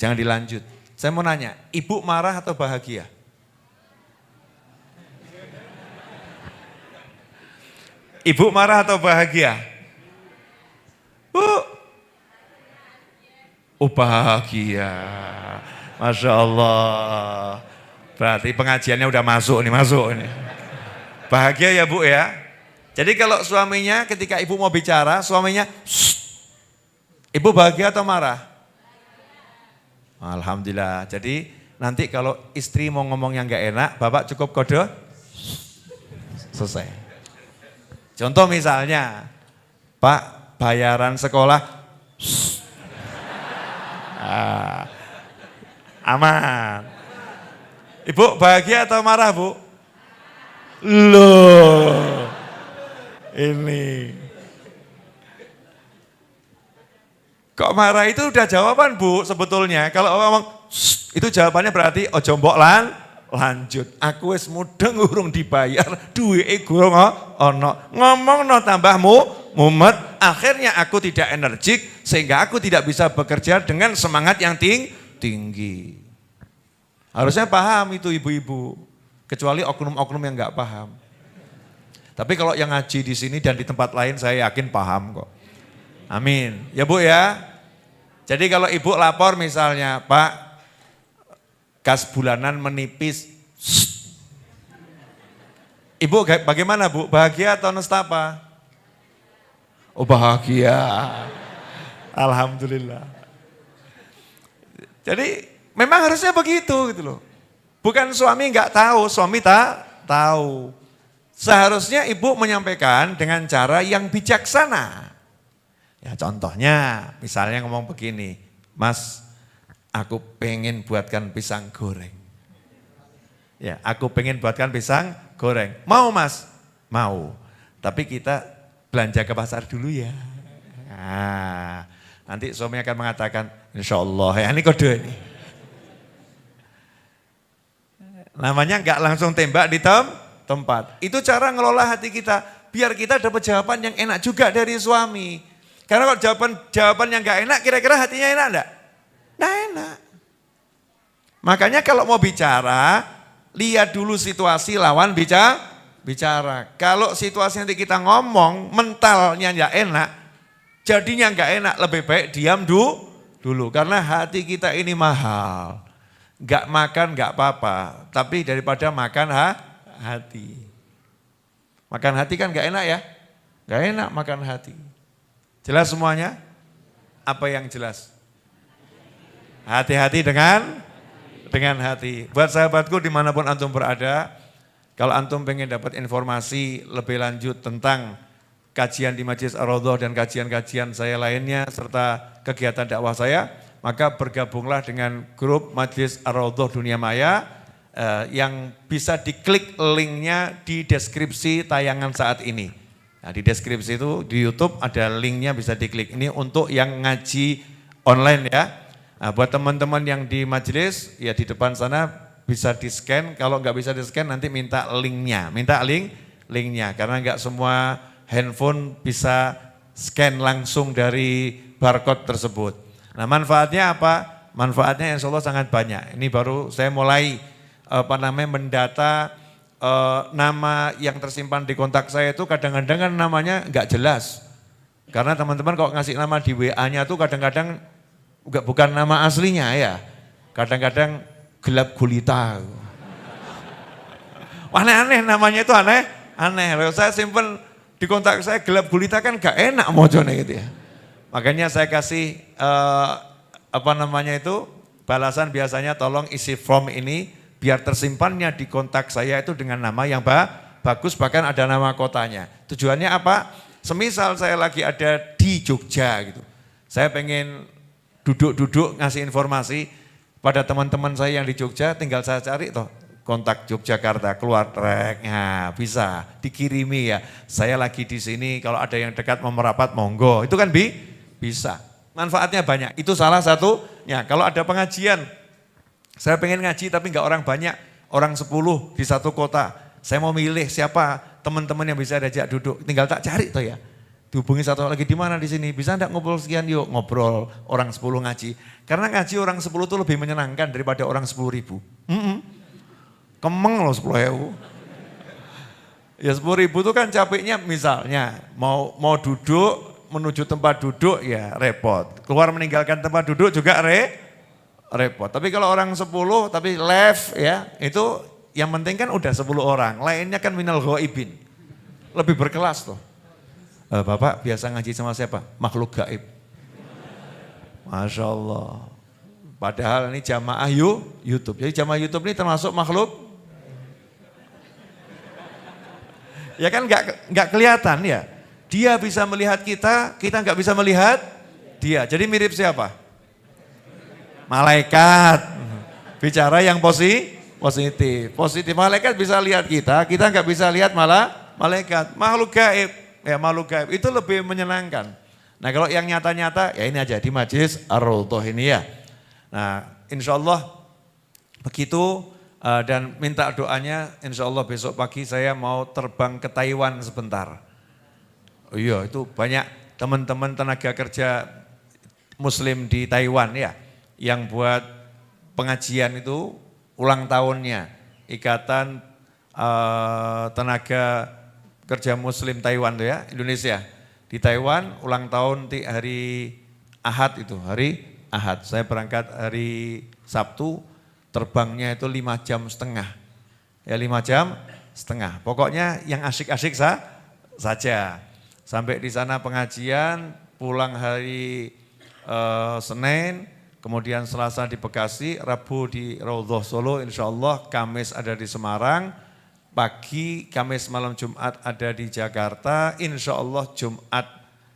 S2: jangan dilanjut. Saya mau nanya, Ibu marah atau bahagia? Ibu marah atau bahagia? Bahagia. Masya Allah. Berarti pengajiannya udah masuk nih. Bahagia ya Bu ya. Jadi kalau suaminya ketika ibu mau bicara, suaminya ibu bahagia atau marah? Alhamdulillah. Jadi nanti kalau istri mau ngomong yang gak enak, bapak cukup kode, selesai. Contoh misalnya, Pak, bayaran sekolah, aman. Ibu bahagia atau marah Bu? Loh, ini. Kok marah itu udah jawaban Bu sebetulnya. Kalau ngomong, itu jawabannya berarti ojo mbok lanjut. Aku wis mudeng urung dibayar, duwike gurung ono. Ngomongno tambahmu mumet, akhirnya aku tidak energik sehingga aku tidak bisa bekerja dengan semangat yang tinggi. Harusnya paham itu ibu-ibu, kecuali oknum-oknum yang enggak paham. Tapi kalau yang ngaji di sini dan di tempat lain saya yakin paham kok. Amin. Ya Bu ya. Jadi kalau ibu lapor misalnya, Pak, gas bulanan menipis. Ibu bagaimana Bu? Bahagia atau nestapa? Oh bahagia. Alhamdulillah. Jadi memang harusnya begitu gitu loh. Bukan suami nggak tahu, suami tak tahu. Seharusnya ibu menyampaikan dengan cara yang bijaksana. Ya contohnya misalnya ngomong begini, Mas, aku pengen buatkan pisang goreng. Ya, aku pengen buatkan pisang goreng. Mau Mas? Mau. Tapi kita belanja ke pasar dulu ya. Nah, nanti suami akan mengatakan, insya Allah, ya ini kode ini. Namanya nggak langsung tembak di tempat. Itu cara ngelola hati kita. Biar kita dapat jawaban yang enak juga dari suami. Karena kalau jawaban yang nggak enak, kira-kira hatinya enak enggak? Nggak enak. Makanya kalau mau bicara, lihat dulu situasi lawan bicara. Kalau situasi nanti kita ngomong, mentalnya nggak enak, jadinya nggak enak, lebih baik diam dulu. Karena hati kita ini mahal. Nggak makan nggak apa-apa, tapi daripada makan hati. Makan hati kan nggak enak ya? Nggak enak makan hati. Jelas semuanya? Apa yang jelas? Hati-hati dengan hati. Buat sahabatku dimanapun antum berada, kalau antum pengen dapat informasi lebih lanjut tentang kajian di Majelis Ar-Raudhah dan kajian-kajian saya lainnya serta kegiatan dakwah saya, maka bergabunglah dengan grup Majelis Ar-Raudhah Dunia Maya yang bisa diklik linknya di deskripsi tayangan saat ini. Nah, di deskripsi itu di YouTube ada linknya bisa diklik. Ini untuk yang ngaji online ya. Nah, buat teman-teman yang di majelis ya di depan sana bisa di-scan. Kalau nggak bisa di-scan nanti minta linknya. Minta linknya karena nggak semua handphone bisa scan langsung dari barcode tersebut. Nah, manfaatnya apa? Manfaatnya insya Allah sangat banyak. Ini baru saya mulai mendata nama yang tersimpan di kontak saya itu kadang-kadang kan namanya nggak jelas. Karena teman-teman kalau ngasih nama di WA-nya tuh kadang-kadang bukan nama aslinya ya. Kadang-kadang gelap gulita. Aneh-aneh namanya itu aneh. Kalau saya simpen di kontak saya gelap gulita kan gak enak mojone gitu ya. Makanya saya kasih balasan biasanya tolong isi form ini biar tersimpannya di kontak saya itu dengan nama yang bagus, bahkan ada nama kotanya. Tujuannya apa? Semisal saya lagi ada di Jogja gitu. Saya pengen duduk ngasih informasi pada teman-teman saya yang di Jogja, tinggal saya cari toh kontak Yogyakarta, keluar trek, nah, bisa dikirimi ya. Saya lagi di sini, kalau ada yang dekat mau merapat monggo, itu kan bisa. Manfaatnya banyak, itu salah satunya. Kalau ada pengajian, saya pengen ngaji tapi enggak orang banyak, orang 10 di satu kota. Saya mau milih siapa teman-teman yang bisa diajak duduk, tinggal tak cari toh ya. Dihubungi satu lagi di mana di sini, bisa enggak ngobrol sekian yuk, ngobrol orang 10 ngaji. Karena ngaji orang 10 itu lebih menyenangkan daripada orang 10.000. Kemeng loh 10.000. Ya 10.000 itu kan capeknya misalnya mau duduk menuju tempat duduk ya repot. Keluar meninggalkan tempat duduk juga repot. Tapi kalau orang 10 tapi left ya itu yang penting kan udah 10 orang. Lainnya kan minal ghaibin. Lebih berkelas tuh. Bapak biasa ngaji sama siapa? Makhluk gaib. Masya Allah. Padahal ini jamaah YouTube. Jadi jamaah YouTube ini termasuk makhluk. Ya kan nggak kelihatan ya. Dia bisa melihat kita nggak bisa melihat dia. Jadi mirip siapa? Malaikat. Bicara yang positif. Malaikat bisa lihat kita nggak bisa lihat malah malaikat. Makhluk gaib. Ya makhluk gaib itu lebih menyenangkan. Nah kalau yang nyata-nyata ya ini aja di Majelis Ar-Raudhah ini ya. Nah insya Allah begitu dan minta doanya insya Allah besok pagi saya mau terbang ke Taiwan sebentar. Oh iya itu banyak teman-teman tenaga kerja muslim di Taiwan ya. Yang buat pengajian itu ulang tahunnya. Ikatan tenaga kerja muslim Taiwan tuh ya, Indonesia. Di Taiwan ulang tahun di hari Ahad itu, hari Ahad. Saya berangkat hari Sabtu, terbangnya itu 5 jam setengah. Ya 5 jam setengah. Pokoknya yang asik-asik saja. Sampai di sana pengajian, pulang hari Senin, kemudian Selasa di Bekasi, Rabu di Raudhah Solo, insya Allah Kamis ada di Semarang, pagi Kamis malam Jumat ada di Jakarta, insya Allah Jumat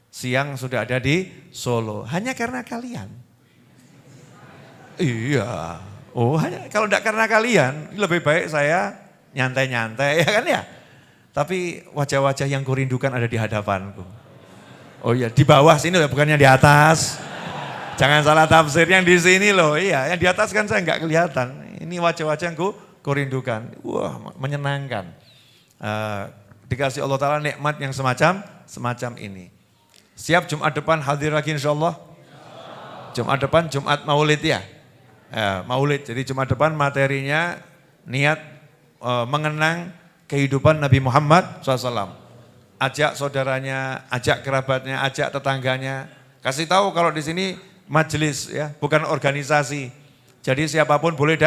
S2: siang sudah ada di Solo. Hanya karena kalian. Iya, hanya kalau tidak karena kalian, lebih baik saya nyantai-nyantai ya kan ya. Tapi wajah-wajah yang kurindukan ada di hadapanku. Oh iya, di bawah sini loh, bukannya di atas. Jangan salah tafsir, yang di sini loh, iya, yang di atas kan saya nggak kelihatan. Ini wajah-wajah yang rindukan. Wah, menyenangkan. Dikasih Allah Ta'ala nikmat yang semacam ini. Siap Jumat depan hadir lagi insya Allah? Jumat depan Jumat Maulid ya? Maulid, jadi Jumat depan materinya niat mengenang kehidupan Nabi Muhammad SAW. Ajak saudaranya, ajak kerabatnya, ajak tetangganya. Kasih tahu kalau di sini majelis ya, bukan organisasi. Jadi siapapun boleh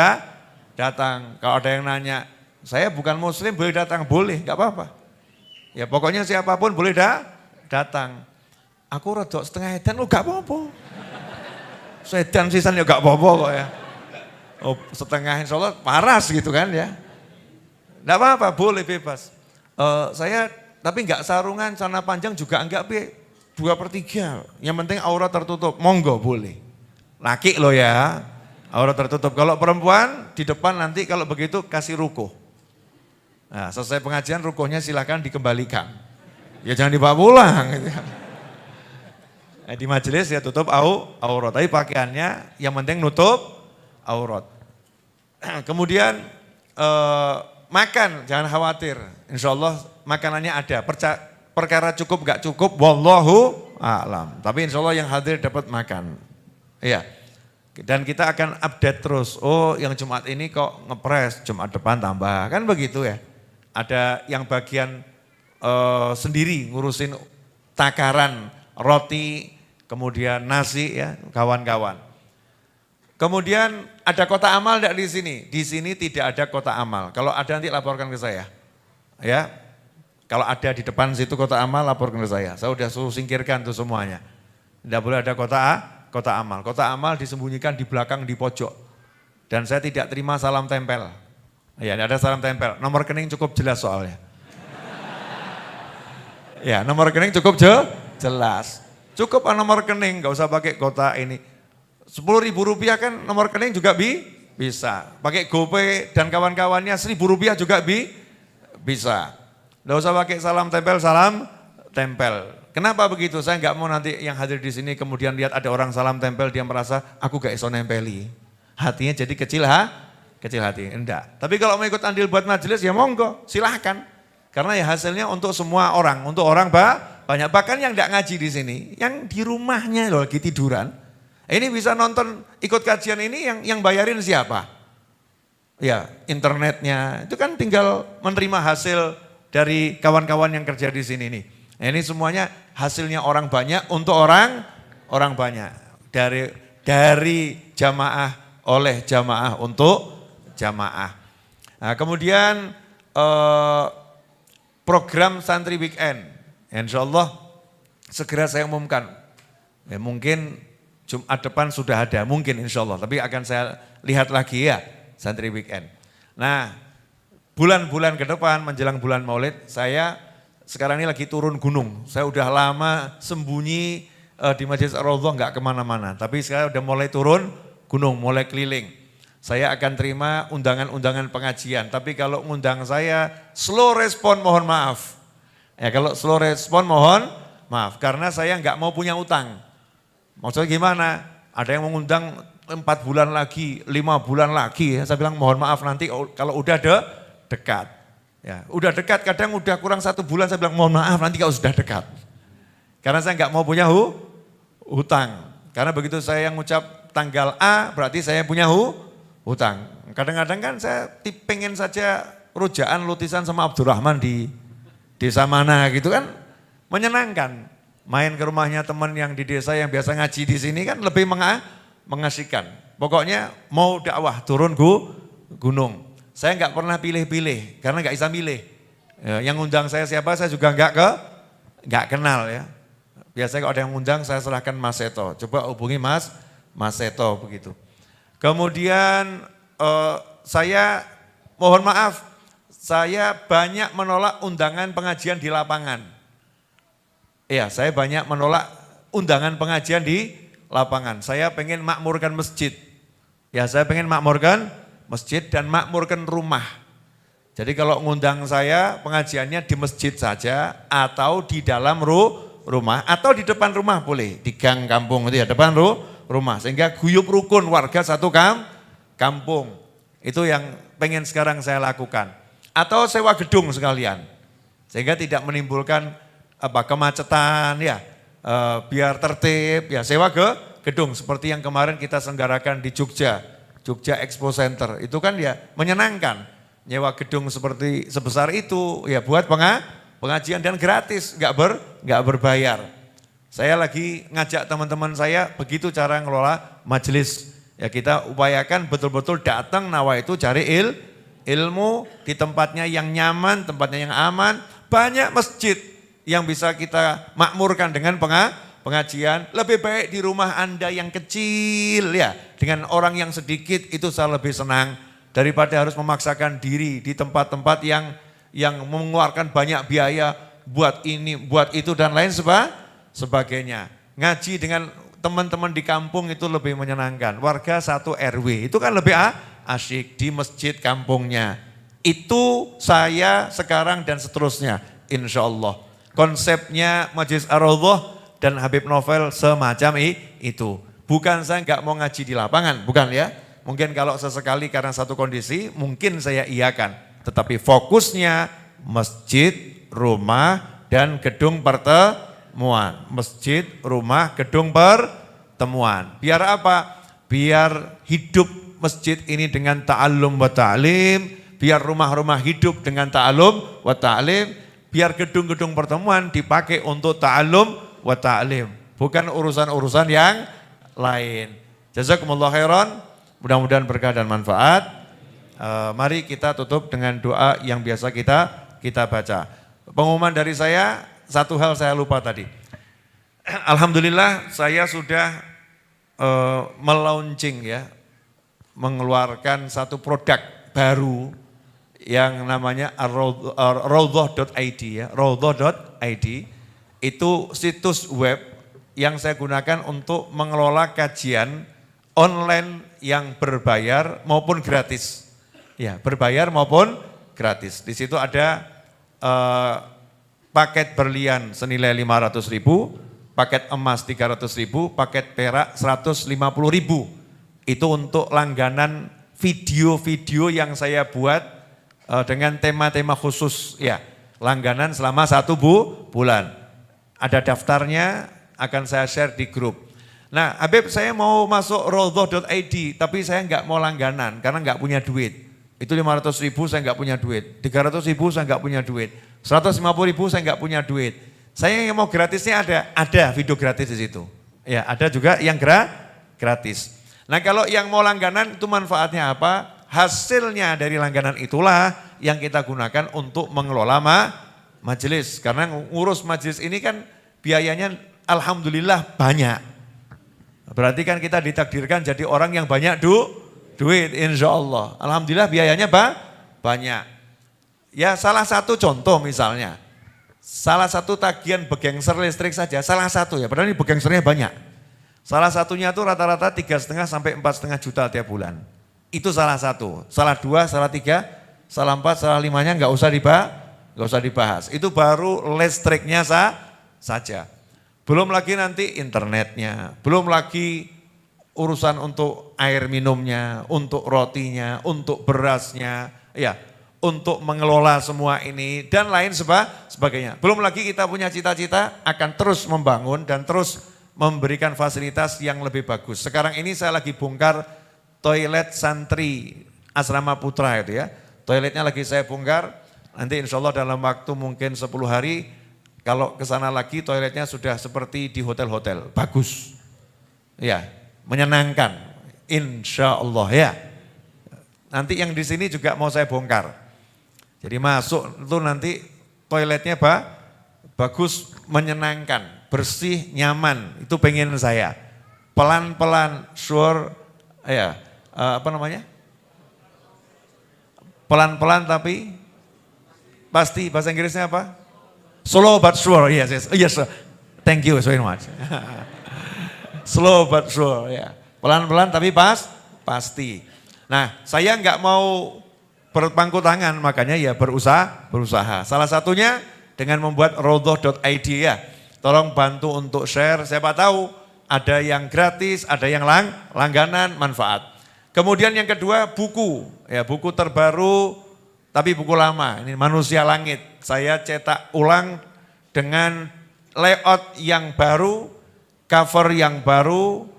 S2: datang. Kalau ada yang nanya, saya bukan muslim boleh datang? Boleh, gak apa-apa. Ya pokoknya siapapun boleh datang. Aku rodok setengah edan, gak apa-apa. Sedan sisan ya gak apa-apa kok ya. Oh, setengah insya Allah paras gitu kan ya. Gak apa-apa, boleh bebas. Saya tapi enggak sarungan, celana panjang juga enggak, 2/3. Yang penting aurat tertutup, monggo boleh. Laki loh ya, aurat tertutup. Kalau perempuan di depan nanti kalau begitu kasih rukuh. Nah, selesai pengajian rukuhnya silakan dikembalikan. Ya jangan dibawa pulang. Gitu. Nah, di majelis ya tutup aurat, tapi pakaiannya yang penting nutup aurat. Kemudian makan, jangan khawatir. Insya Allah makanannya ada. Perkara cukup gak cukup, wallahu a'lam. Tapi insya Allah yang hadir dapat makan. Iya. Dan kita akan update terus. Oh yang Jumat ini kok ngepres, Jumat depan tambah. Kan begitu ya. Ada yang bagian sendiri ngurusin takaran roti, kemudian nasi ya, kawan-kawan. Kemudian ada kota amal enggak di sini? Di sini tidak ada kota amal. Kalau ada nanti laporkan ke saya. Ya. Kalau ada di depan situ kota amal laporkan ke saya. Saya sudah suruh singkirkan tuh semuanya. Tidak boleh ada kota amal. Kota amal disembunyikan di belakang di pojok. Dan saya tidak terima salam tempel. Ya, ada salam tempel. Nomor rekening cukup jelas soalnya. Ya, nomor rekening cukup jelas. Cukup nomor rekening, gak usah pakai kota ini. 10.000 rupiah kan nomor rekening juga bisa. Pakai GoPay dan kawan-kawannya 1.000 rupiah juga bisa. Gak usah pakai salam tempel. Kenapa begitu? Saya nggak mau nanti yang hadir di sini kemudian lihat ada orang salam tempel, dia merasa aku gak iso nempeli. Hatinya jadi kecil hati. Enggak. Tapi kalau mau ikut andil buat majelis ya monggo, silahkan. Karena ya hasilnya untuk semua orang, untuk orang banyak. Bahkan yang enggak ngaji di sini, yang di rumahnya loh lagi tiduran. Ini bisa nonton ikut kajian ini yang bayarin siapa? Ya internetnya, itu kan tinggal menerima hasil dari kawan-kawan yang kerja di sini nih. Nah, ini semuanya hasilnya orang banyak untuk orang banyak. Dari jamaah, oleh jamaah, untuk jamaah. Nah, kemudian program santri weekend, insya Allah segera saya umumkan. Ya, mungkin Jumat depan sudah ada, mungkin insya Allah. Tapi akan saya lihat lagi ya, santri weekend. Nah, bulan-bulan ke depan menjelang bulan Maulid, saya sekarang ini lagi turun gunung. Saya udah lama sembunyi di Masjid Ar-Raudhah, nggak kemana-mana. Tapi saya udah mulai turun gunung, mulai keliling. Saya akan terima undangan-undangan pengajian. Tapi kalau ngundang saya slow respon mohon maaf. Ya kalau slow respon mohon maaf. Karena saya nggak mau punya utang. Maksudnya gimana? Ada yang mengundang 4 bulan lagi, 5 bulan lagi. Ya. Saya bilang mohon maaf nanti kalau udah dekat. Ya, udah dekat kadang udah kurang 1 bulan saya bilang mohon maaf nanti kalau sudah dekat. Karena saya nggak mau punya hutang. Karena begitu saya ngucap tanggal A berarti saya punya hutang. Kadang-kadang kan saya pengen saja rujaan lutisan sama Abdurrahman di desa mana gitu kan menyenangkan. Main ke rumahnya teman yang di desa yang biasa ngaji di sini kan lebih mengasihkan. Pokoknya mau dakwah turun gunung. Saya nggak pernah pilih-pilih karena nggak bisa milih. Yang undang saya siapa saya juga nggak kenal ya. Biasanya kalau ada yang undang saya serahkan Mas Seto. Coba hubungi Mas Seto begitu. Kemudian saya mohon maaf, saya banyak menolak undangan pengajian di lapangan. Iya, saya banyak menolak undangan pengajian di lapangan. Saya pengen makmurkan masjid. Ya, saya pengen makmurkan masjid dan makmurkan rumah. Jadi kalau ngundang saya pengajiannya di masjid saja atau di dalam rumah atau di depan rumah boleh. Di gang kampung itu ya, depan rumah. Sehingga guyup rukun warga satu kampung. Itu yang pengen sekarang saya lakukan. Atau sewa gedung sekalian. Sehingga tidak menimbulkan kemacetan ya. Biar tertib ya, sewa gedung seperti yang kemarin kita selenggarakan di Jogja Expo Center. Itu kan ya menyenangkan. Nyewa gedung seperti sebesar itu ya buat pengajian dan gratis, nggak berbayar. Saya lagi ngajak teman-teman saya begitu cara ngelola majelis. Ya kita upayakan betul-betul datang nawaitu cari ilmu di tempatnya yang nyaman, tempatnya yang aman. Banyak masjid yang bisa kita makmurkan dengan pengajian. Lebih baik di rumah Anda yang kecil ya, dengan orang yang sedikit itu saya lebih senang daripada harus memaksakan diri di tempat-tempat yang mengeluarkan banyak biaya buat ini, buat itu dan lain sebagainya. Ngaji dengan teman-teman di kampung itu lebih menyenangkan. Warga satu RW itu kan lebih asyik di masjid kampungnya. Itu saya sekarang dan seterusnya insya Allah. Konsepnya Majelis Ar-Raudhah dan Habib Novel semacam itu. Bukan saya nggak mau ngaji di lapangan, bukan ya. Mungkin kalau sesekali karena satu kondisi mungkin saya iakan. Tetapi fokusnya masjid, rumah, dan gedung pertemuan. Masjid, rumah, gedung pertemuan. Biar apa? Biar hidup masjid ini dengan ta'allum wa ta'lim. Biar rumah-rumah hidup dengan ta'allum wa ta'lim. Biar gedung-gedung pertemuan dipakai untuk ta'allum wa ta'lim. Bukan urusan-urusan yang lain. Jazakumullah khairan. Mudah-mudahan berkah dan manfaat. Mari kita tutup dengan doa yang biasa kita baca. Pengumuman dari saya, satu hal saya lupa tadi. Alhamdulillah saya sudah melaunching ya, mengeluarkan satu produk baru yang namanya raudhah.id ya, raudhah.id. Itu situs web yang saya gunakan untuk mengelola kajian online yang berbayar maupun gratis. Ya, berbayar maupun gratis. Di situ ada paket berlian senilai 500.000, paket emas 300.000, paket perak 150.000. Itu untuk langganan video-video yang saya buat dengan tema-tema khusus ya. Langganan selama 1 bulan. Ada daftarnya, akan saya share di grup. Nah, Habib saya mau masuk raudhah.id, tapi saya nggak mau langganan karena nggak punya duit. Itu 500.000 saya nggak punya duit, 300.000 saya nggak punya duit, 150.000 saya nggak punya duit. Saya yang mau gratisnya ada video gratis di situ. Ya, ada juga yang gratis. Nah, kalau yang mau langganan itu manfaatnya apa? Hasilnya dari langganan itulah yang kita gunakan untuk mengelola majelis. Karena ngurus majelis ini kan biayanya alhamdulillah banyak. Berarti kan kita ditakdirkan jadi orang yang banyak duit insya Allah. Alhamdulillah biayanya banyak. Ya salah satu contoh misalnya. Salah satu tagihan begengser listrik saja, salah satu ya, padahal ini begengsernya banyak. Salah satunya tuh rata-rata 3,5 sampai 4,5 juta tiap bulan. Itu salah satu, salah dua, salah tiga, salah empat, salah limanya nggak usah dibahas. Itu baru listriknya saja. Belum lagi nanti internetnya, belum lagi urusan untuk air minumnya, untuk rotinya, untuk berasnya, ya, untuk mengelola semua ini dan lain sebagainya. Belum lagi kita punya cita-cita akan terus membangun dan terus memberikan fasilitas yang lebih bagus. Sekarang ini saya lagi bongkar toilet santri Asrama Putra itu ya. Toiletnya lagi saya bongkar, nanti insya Allah dalam waktu mungkin 10 hari, kalau ke sana lagi toiletnya sudah seperti di hotel-hotel, bagus. Ya, menyenangkan, insya Allah ya. Nanti yang di sini juga mau saya bongkar. Jadi masuk itu nanti toiletnya bagus, menyenangkan, bersih, nyaman, itu pengen saya. Pelan-pelan, sure, ya. Pelan-pelan tapi pasti. Bahasa Inggrisnya apa? Slow but sure. Yes. Thank you so much. Slow but sure. Ya. Pelan-pelan tapi pasti. Nah, saya nggak mau berpangku tangan, makanya ya berusaha. Salah satunya dengan membuat raudhah.id ya. Tolong bantu untuk share. Siapa tahu ada yang gratis, ada yang langganan, manfaat. Kemudian yang kedua buku, ya buku terbaru tapi buku lama. Ini Manusia Langit. Saya cetak ulang dengan layout yang baru, cover yang baru,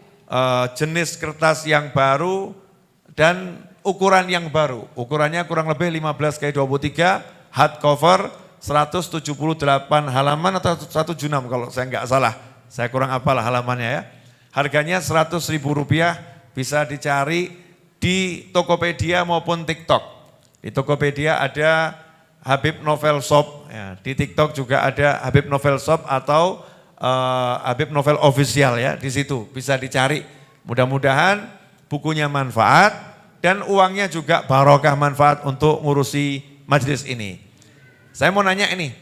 S2: jenis kertas yang baru, dan ukuran yang baru. Ukurannya kurang lebih 15x23, hardcover 178 halaman atau 176 kalau saya nggak salah. Saya kurang hafal halamannya ya. Harganya Rp100.000, bisa dicari di Tokopedia maupun TikTok. Di Tokopedia ada Habib Novel Shop, ya. Di TikTok juga ada Habib Novel Shop atau Habib Novel Official ya. Di situ bisa dicari. Mudah-mudahan bukunya manfaat dan uangnya juga barokah manfaat untuk ngurusi majelis ini. Saya mau nanya ini,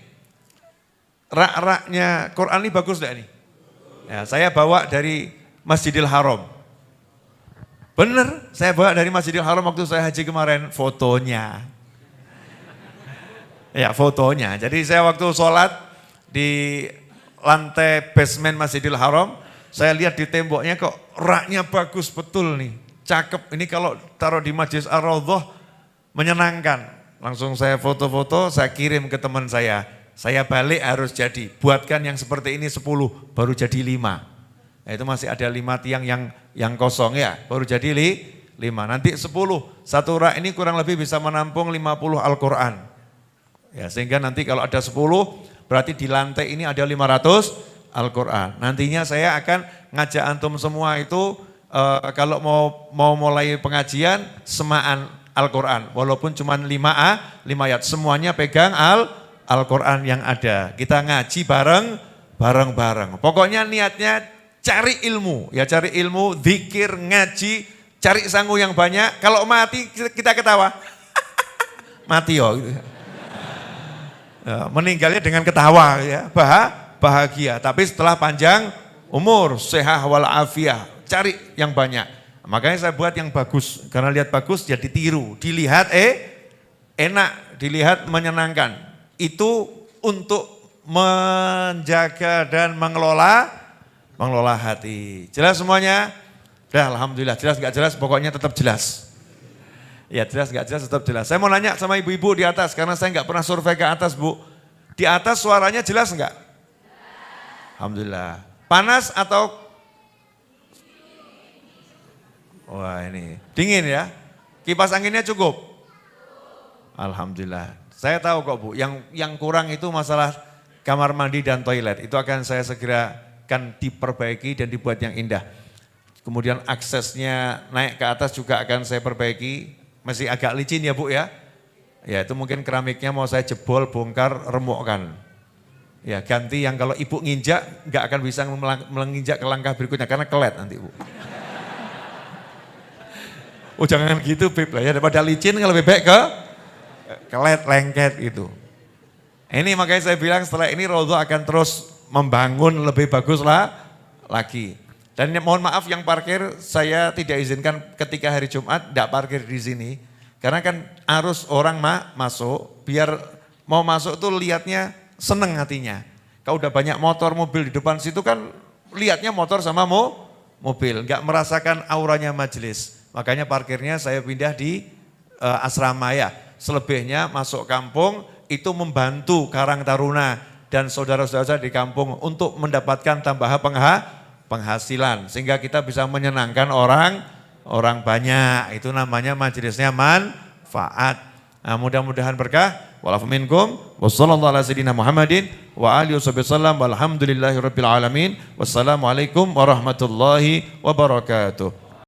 S2: rak-raknya Quran ini bagus enggak ini? Ya, saya bawa dari Masjidil Haram. Bener, saya bawa dari Masjidil Haram waktu saya haji kemarin, fotonya. Ya fotonya, jadi saya waktu sholat di lantai basement Masjidil Haram, saya lihat di temboknya kok raknya bagus betul nih, cakep. Ini kalau taruh di Masjid Ar-Raudhah menyenangkan. Langsung saya foto-foto, saya kirim ke teman saya balik harus jadi, buatkan yang seperti ini 10, baru jadi 5. Nah, itu masih ada 5 tiang yang kosong ya, baru jadi 5. Nanti 10, satu rak ini kurang lebih bisa menampung 50 Al-Quran. Ya, sehingga nanti kalau ada 10, berarti di lantai ini ada 500 Al-Quran. Nantinya saya akan ngajak antum semua itu, kalau mau mulai pengajian, semaan Al-Quran. Walaupun cuma 5 ayat, semuanya pegang Al-Quran yang ada. Kita ngaji bareng-bareng. Pokoknya niatnya cari ilmu, ya cari ilmu, zikir, ngaji, cari sangu yang banyak. Kalau mati kita ketawa, mati yo. Gitu. Ya, meninggalnya dengan ketawa, ya bahagia. Tapi setelah panjang umur, sehat wal afiah, cari yang banyak. Makanya saya buat yang bagus, karena lihat bagus jadi tiru, dilihat enak, dilihat menyenangkan. Itu untuk menjaga dan mengelola hati. Jelas semuanya? Dah alhamdulillah, jelas gak jelas pokoknya tetap jelas. Ya jelas gak jelas tetap jelas. Saya mau nanya sama ibu-ibu di atas, karena saya gak pernah survei ke atas Bu. Di atas suaranya jelas gak? Alhamdulillah. Panas atau? Wah ini, dingin ya? Kipas anginnya cukup? Alhamdulillah. Saya tahu kok Bu, yang kurang itu masalah kamar mandi dan toilet. Itu akan saya segera akan diperbaiki dan dibuat yang indah. Kemudian aksesnya naik ke atas juga akan saya perbaiki. Masih agak licin ya Bu ya. Ya itu mungkin keramiknya mau saya jebol, bongkar, remukkan. Ya ganti yang kalau ibu nginjak nggak akan bisa menginjak ke langkah berikutnya karena kelet nanti Bu. Oh jangan gitu Beb lah ya, daripada licin kalau lebih baik ke kelet, lengket gitu. Ini makanya saya bilang setelah ini Raudhah akan terus membangun lebih bagus lagi. Dan mohon maaf yang parkir saya tidak izinkan ketika hari Jumat tidak parkir di sini. Karena kan arus orang masuk, biar mau masuk tuh lihatnya seneng hatinya. Kalau udah banyak motor mobil di depan situ kan lihatnya motor sama mobil, nggak merasakan auranya majelis. Makanya parkirnya saya pindah di asrama ya. Selebihnya masuk kampung itu membantu Karang Taruna dan saudara-saudara di kampung untuk mendapatkan tambahan penghasilan. Sehingga kita bisa menyenangkan orang banyak. Itu namanya majelisnya manfaat. Nah, mudah-mudahan berkah. Wa'alafu minkum. Wassallallahu ala sayyidina Muhammadin. Wa alihi wasallam. Walhamdulillahi rabbil alamin. Wassalamualaikum warahmatullahi wabarakatuh.